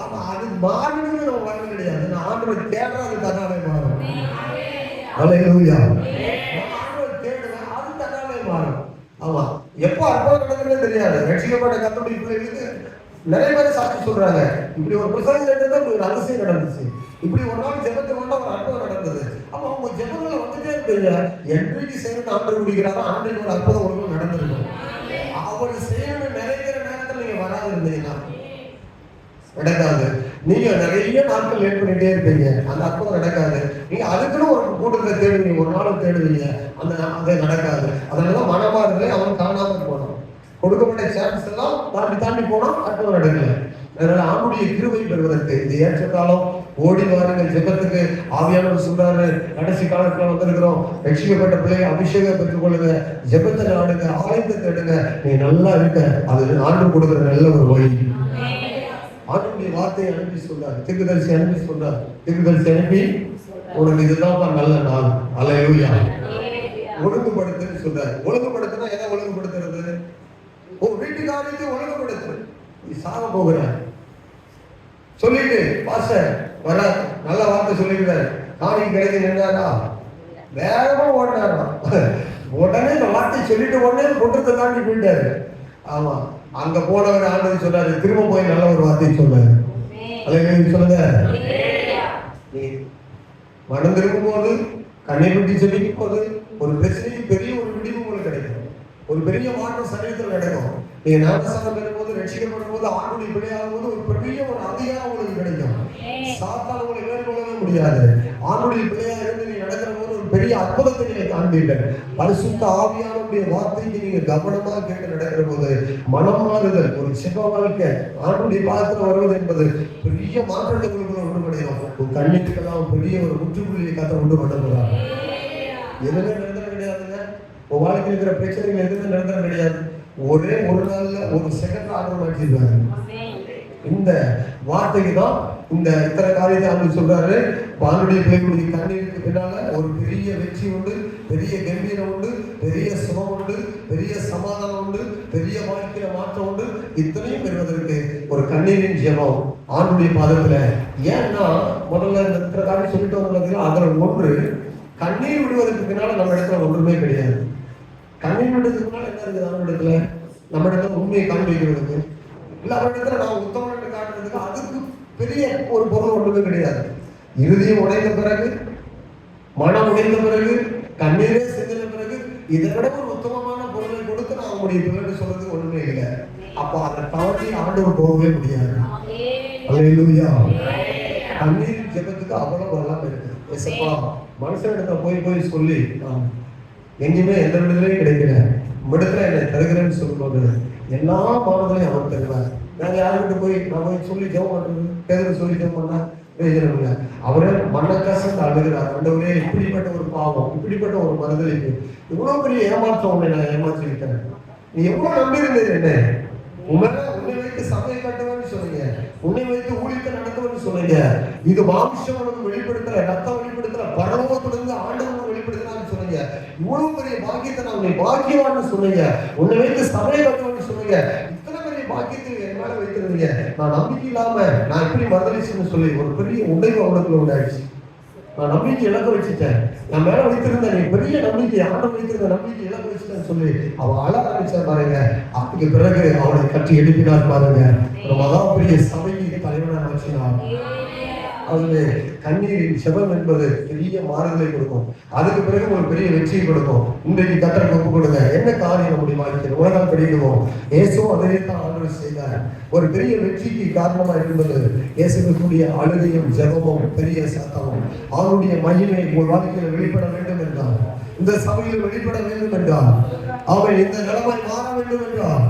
ஆமா, அது மாறணும்னு நம்ம வரணும் கிடையாது. நான் ஆண்டவர் தேடுறேன், அது தன்னாலே மாறும். அல்லேலூயா. ஆண்டவர் தேடுறேன், அது தன்னாலே மாறும். ஆமா, எப்போ அற்புதம் நடக்குதுன்னு தெரியாது. ரட்சிக்கப்பட்ட கர்த்தருடைய பிள்ளைகளுக்கு நிறைய பேர் சாட்சி சொல்றாங்க, இப்படி ஒரு பிரசங்கம் நடந்தது, ஒரு அதிசயம் நடந்துச்சு, இப்படி ஒரு நாள் ஜெபத்தை கொண்டு ஒரு அற்புதம் நடந்தது. அப்ப அவங்க ஜெபங்களை வந்துட்டே இருப்பீங்க. என்றைக்கு செய்யணும் ஆண்டவர் முடிக்கிறாரோ அன்றைக்கு ஒரு அற்புதம் உங்களுக்கு நடந்திருக்கும். அவர் செய்யணும் நிறைவேற நேரத்தில் நீங்க வராது இருந்தீங்கன்னா நடக்காது. நீங்க நிறைய நாட்கள் லேட் பண்ணிட்டே இருப்பீங்க, அந்த அற்புதம் நடக்காது. நீங்க அதுக்குன்னு ஒரு கூட்டத்தை தேடுவீங்க, ஒரு நாளை தேடுவீங்க, அது நடக்காது. அதனால மனமாறுதலை அவன் காணாமல் போனான். கொடுக்கப்பட்ட சான்ஸ் எல்லாம் தாண்டி தாண்டி போனா அற்புதம் நடக்கல. அதனால ஆண்டுடைய கிருபை பெறுவதற்கு இந்த ஏற்ற காலம் ஓடி வாருங்கள் ஜெபத்துக்கு. ஆவியானவர் சொல்றாரு, கடைசி காலத்துல வந்திருக்கிறோம், ரட்சிக்கப்பட்ட பிள்ளைங்க அபிஷேகம் பெற்றுக் கொள்ளுங்க, ஜெபத்தை நாடுங்க, ஆலயத்தை தேடுங்க, நீ நல்லா இருக்க. அது ஆண்டு கொடுக்குற நல்ல ஒரு வழி. ஆண்டுடைய வார்த்தையை அனுப்பி சொல்றாரு, தீர்க்கதரிசி அனுப்பி சொல்றாரு, தீர்க்கதரிசி அனுப்பி உனக்கு இதுதான் நல்ல நாள், அல்லேலூயா, ஒழுங்குபடுத்துன்னு சொல்றாரு. ஒழுங்குபடுத்தினா எதை ஒழுங்குபடுத்துறது? உன் வீட்டு காரியத்தை ஒழுங்குபடுத்து. நீ சாக போகிற சொல்லிட்டு பாஸ்டர் வர நல்ல வார்த்தை சொல்லிடுறாரு, காணி கிடைக்க நின்றாரா, வேகமா ஓடினாரா, உடனே இந்த வார்த்தை சொல்லிட்டு உடனே குற்றத்தை தாண்டி போயிட்டாரு. ஆமா, அங்க போனவர் ஆண்டவர் சொல்றாரு, திரும்ப போய் நல்ல ஒரு வார்த்தை சொன்னாரு. அதை சொல்லுங்க, நீ மனம் திரும்பும் போது, கண்ணை பற்றி சொல்லிக்கும் போது, ஒரு பிரச்சனைக்கு பெரிய ஒரு விடிவு உங்களுக்கு கிடைக்கும், ஒரு பெரிய மாற்றம் சரீரத்தில் நடக்கும். நீங்க ஞானஸ்நானம் பெறும்போது, ரட்சிக்கப்படும் போது, ஆண்டுடைய பிள்ளையாகும் போது ஒரு பெரிய ஒரு அதிகாரம் உங்களுக்கு கிடைக்கும். சாத்தான உங்களை மேற்கொள்ளவே முடியாது. ஆண்டுடைய பிள்ளையாக இருந்து நீங்க நடக்கிற போது ஒரு பெரிய அற்புதத்தை நீங்க காண்பீர்கள். பரிசுத்த ஆவியானவருடைய வார்த்தைக்கு நீங்க கவனமா கேட்டு நடக்கிற போது மனம் மாறுதல், ஒரு செப வாழ்க்கை, ஆண்டுடைய பாதத்தில் வருவது என்பது பெரிய மாற்றத்தை உங்களுக்குள்ள உண்டு பண்ணிடும். உங்க கண்ணுக்கெல்லாம் பெரிய ஒரு முற்றுப்புள்ளியை கத்த உண்டு பண்ண போறாங்க. எதுவுமே நடந்தது கிடையாதுங்க. உங்க வாழ்க்கையில் இருக்கிற பிரச்சனைகள் எதுவுமே நடந்தது கிடையாது. ஒரே ஒரு நாள்ல ஒரு செகண்ட் ஆர்டர் மாற்றிடுவாங்க. இந்த வார்த்தைக்கு தான் இந்த இத்தனை காரியத்தை ஆண்டு சொல்றாரு. வானுடைய பிள்ளைகளுடைய கண்ணீருக்கு பின்னால ஒரு பெரிய வெற்றி உண்டு, பெரிய கம்பீரம் உண்டு, பெரிய சுகம் உண்டு, பெரிய சமாதானம் உண்டு, பெரிய வாழ்க்கையில மாற்றம் உண்டு. இத்தனையும் பெறுவதற்கு ஒரு கண்ணீரின் ஜெபம் ஆண்டுடைய பாதத்துல. ஏன்னா முதல்ல இந்த இத்தனை காரியம் சொல்லிட்டு வந்தீங்கன்னா அதுல ஒன்று, கண்ணீர் விடுவதற்கு பின்னால நம்ம இடத்துல ஒன்றுமே கிடையாது. கண்ணீர் விடுறதுக்கு முன்னால என்ன இருக்குது? நம்ம இடத்துல, நம்ம இடத்துல உண்மையை காண்பிக்கிறதுக்கு இல்ல, அவன் இடத்துல நான் உத்தமன் காட்டுறதுக்கு அதுக்கு பெரிய ஒரு பொருள் ஒன்றுமே கிடையாது. இறுதியும் உடைந்த பிறகு, மனம் உடைந்த பிறகு, கண்ணீரே சிந்தின பிறகு, இதை விட ஒரு உத்தமமான பொருளை கொடுத்து நான் அவங்களுடைய பிள்ளைன்னு சொல்றதுக்கு ஒண்ணுமே இல்லை. அப்ப அதை தாண்டி ஆண்டவர் போகவே முடியாது. அல்லேலூயா. கண்ணீரின் ஜெபத்துக்கு அவ்வளவு வல்லமை இருக்கு. ஏசப்பா, மனுஷனிடத்துல போய் சொல்லி எங்கேயுமே எந்த விடுதலையும் கிடைக்கல, விடுதலை என்னை தருகிறேன்னு சொல்லும்போது எல்லா மாணவர்களையும் அவர் தருவார். நாங்க யாருக்கிட்ட நான் போய் சொல்லி ஜெபம் பண்றது, பேருக்கு சொல்லி ஜெபம் பண்ணா பிரயோஜனம் இல்லை. அவரே மனக்கசந்து அழுகிறார், ஆண்டவரே இப்படிப்பட்ட ஒரு பாவம், இப்படிப்பட்ட ஒரு மறுதலிப்பு, இவ்வளவு பெரிய ஏமாற்றம் உன்னை நான் ஏமாற்றிவிட்டேன், நீ எவ்வளவு நம்பி இருந்தது என்ன, உண்மை உன்னை வைத்து சபையை கட்டுவேன்னு சொன்னீங்க, உன்னை வைத்து ஊழியத்தை நடத்துவேன்னு சொன்னீங்க, இது மாம்சம் உனக்கு வெளிப்படுத்தல, ரத்தம் வெளிப்படுத்தல, பரலோகத்திலிருந்து ஆண்டவன் வெளிப்படுத்தினான்னு சொன்னீங்க, இவ்வளவு பெரிய பாக்கியத்தை நான் உன்னை பாக்கியவான்னு சொன்னீங்க, உன்னை வைத்து சபையை கட்டுவேன்னு சொன்னீங்க, இத்தனை பெரிய பாக்கியத்தை என் மேல வைத்திருந்தீங்க, நான் நம்பிக்கை இல்லாம நான் எப்படி மறுதலிச்சுன்னு சொல்லி ஒரு பெரிய உடைவு அவனுக்குள்ள உண்டாயிடுச்சு. நான் நம்பிக்கை இழக்க வச்சுட்டேன், நான் மேல வைத்திருந்த நீ பெரிய நம்பிக்கை, ஆண்டவன் வைத்திருந்த நம்பிக்கை இழக்க வச்சுட்டேன்னு சொல்லி அவன் அழ ஆரம்பிச்சா பாருங்க. அதுக்கு பிறகு அவனை கட்டி எழுப்பினார் பாருங்க, ஒரு மகா பெரிய சபைக்கு தலைவனாக வச்சினார். அதுல கண்ணீரின் செபம் என்பது பெரிய மாறுதலை கொடுக்கும். அதுக்கு பிறகு ஒரு பெரிய வெற்றியை கொடுக்கும். இன்றைக்கு கத்தருக்கு ஒப்பு கொடுங்க. என்ன காரியம் நம்முடைய வாழ்க்கையில் உலகம் படிக்கிறோம், இயேசுவும் அதே தான் ஆண்டவர் செய்தார். ஒரு பெரிய வெற்றிக்கு காரணமா இருந்தது இயேசுக்கூடிய அழுகையும் ஜெபமும் பெரிய சத்தமும். அவருடைய மகிமை உங்கள் வாழ்க்கையில் வெளிப்பட வேண்டும் என்றார், இந்த சபையில் வெளிப்பட வேண்டும் என்றார், அவன் இந்த நிலைமை மாற வேண்டும் என்றார்.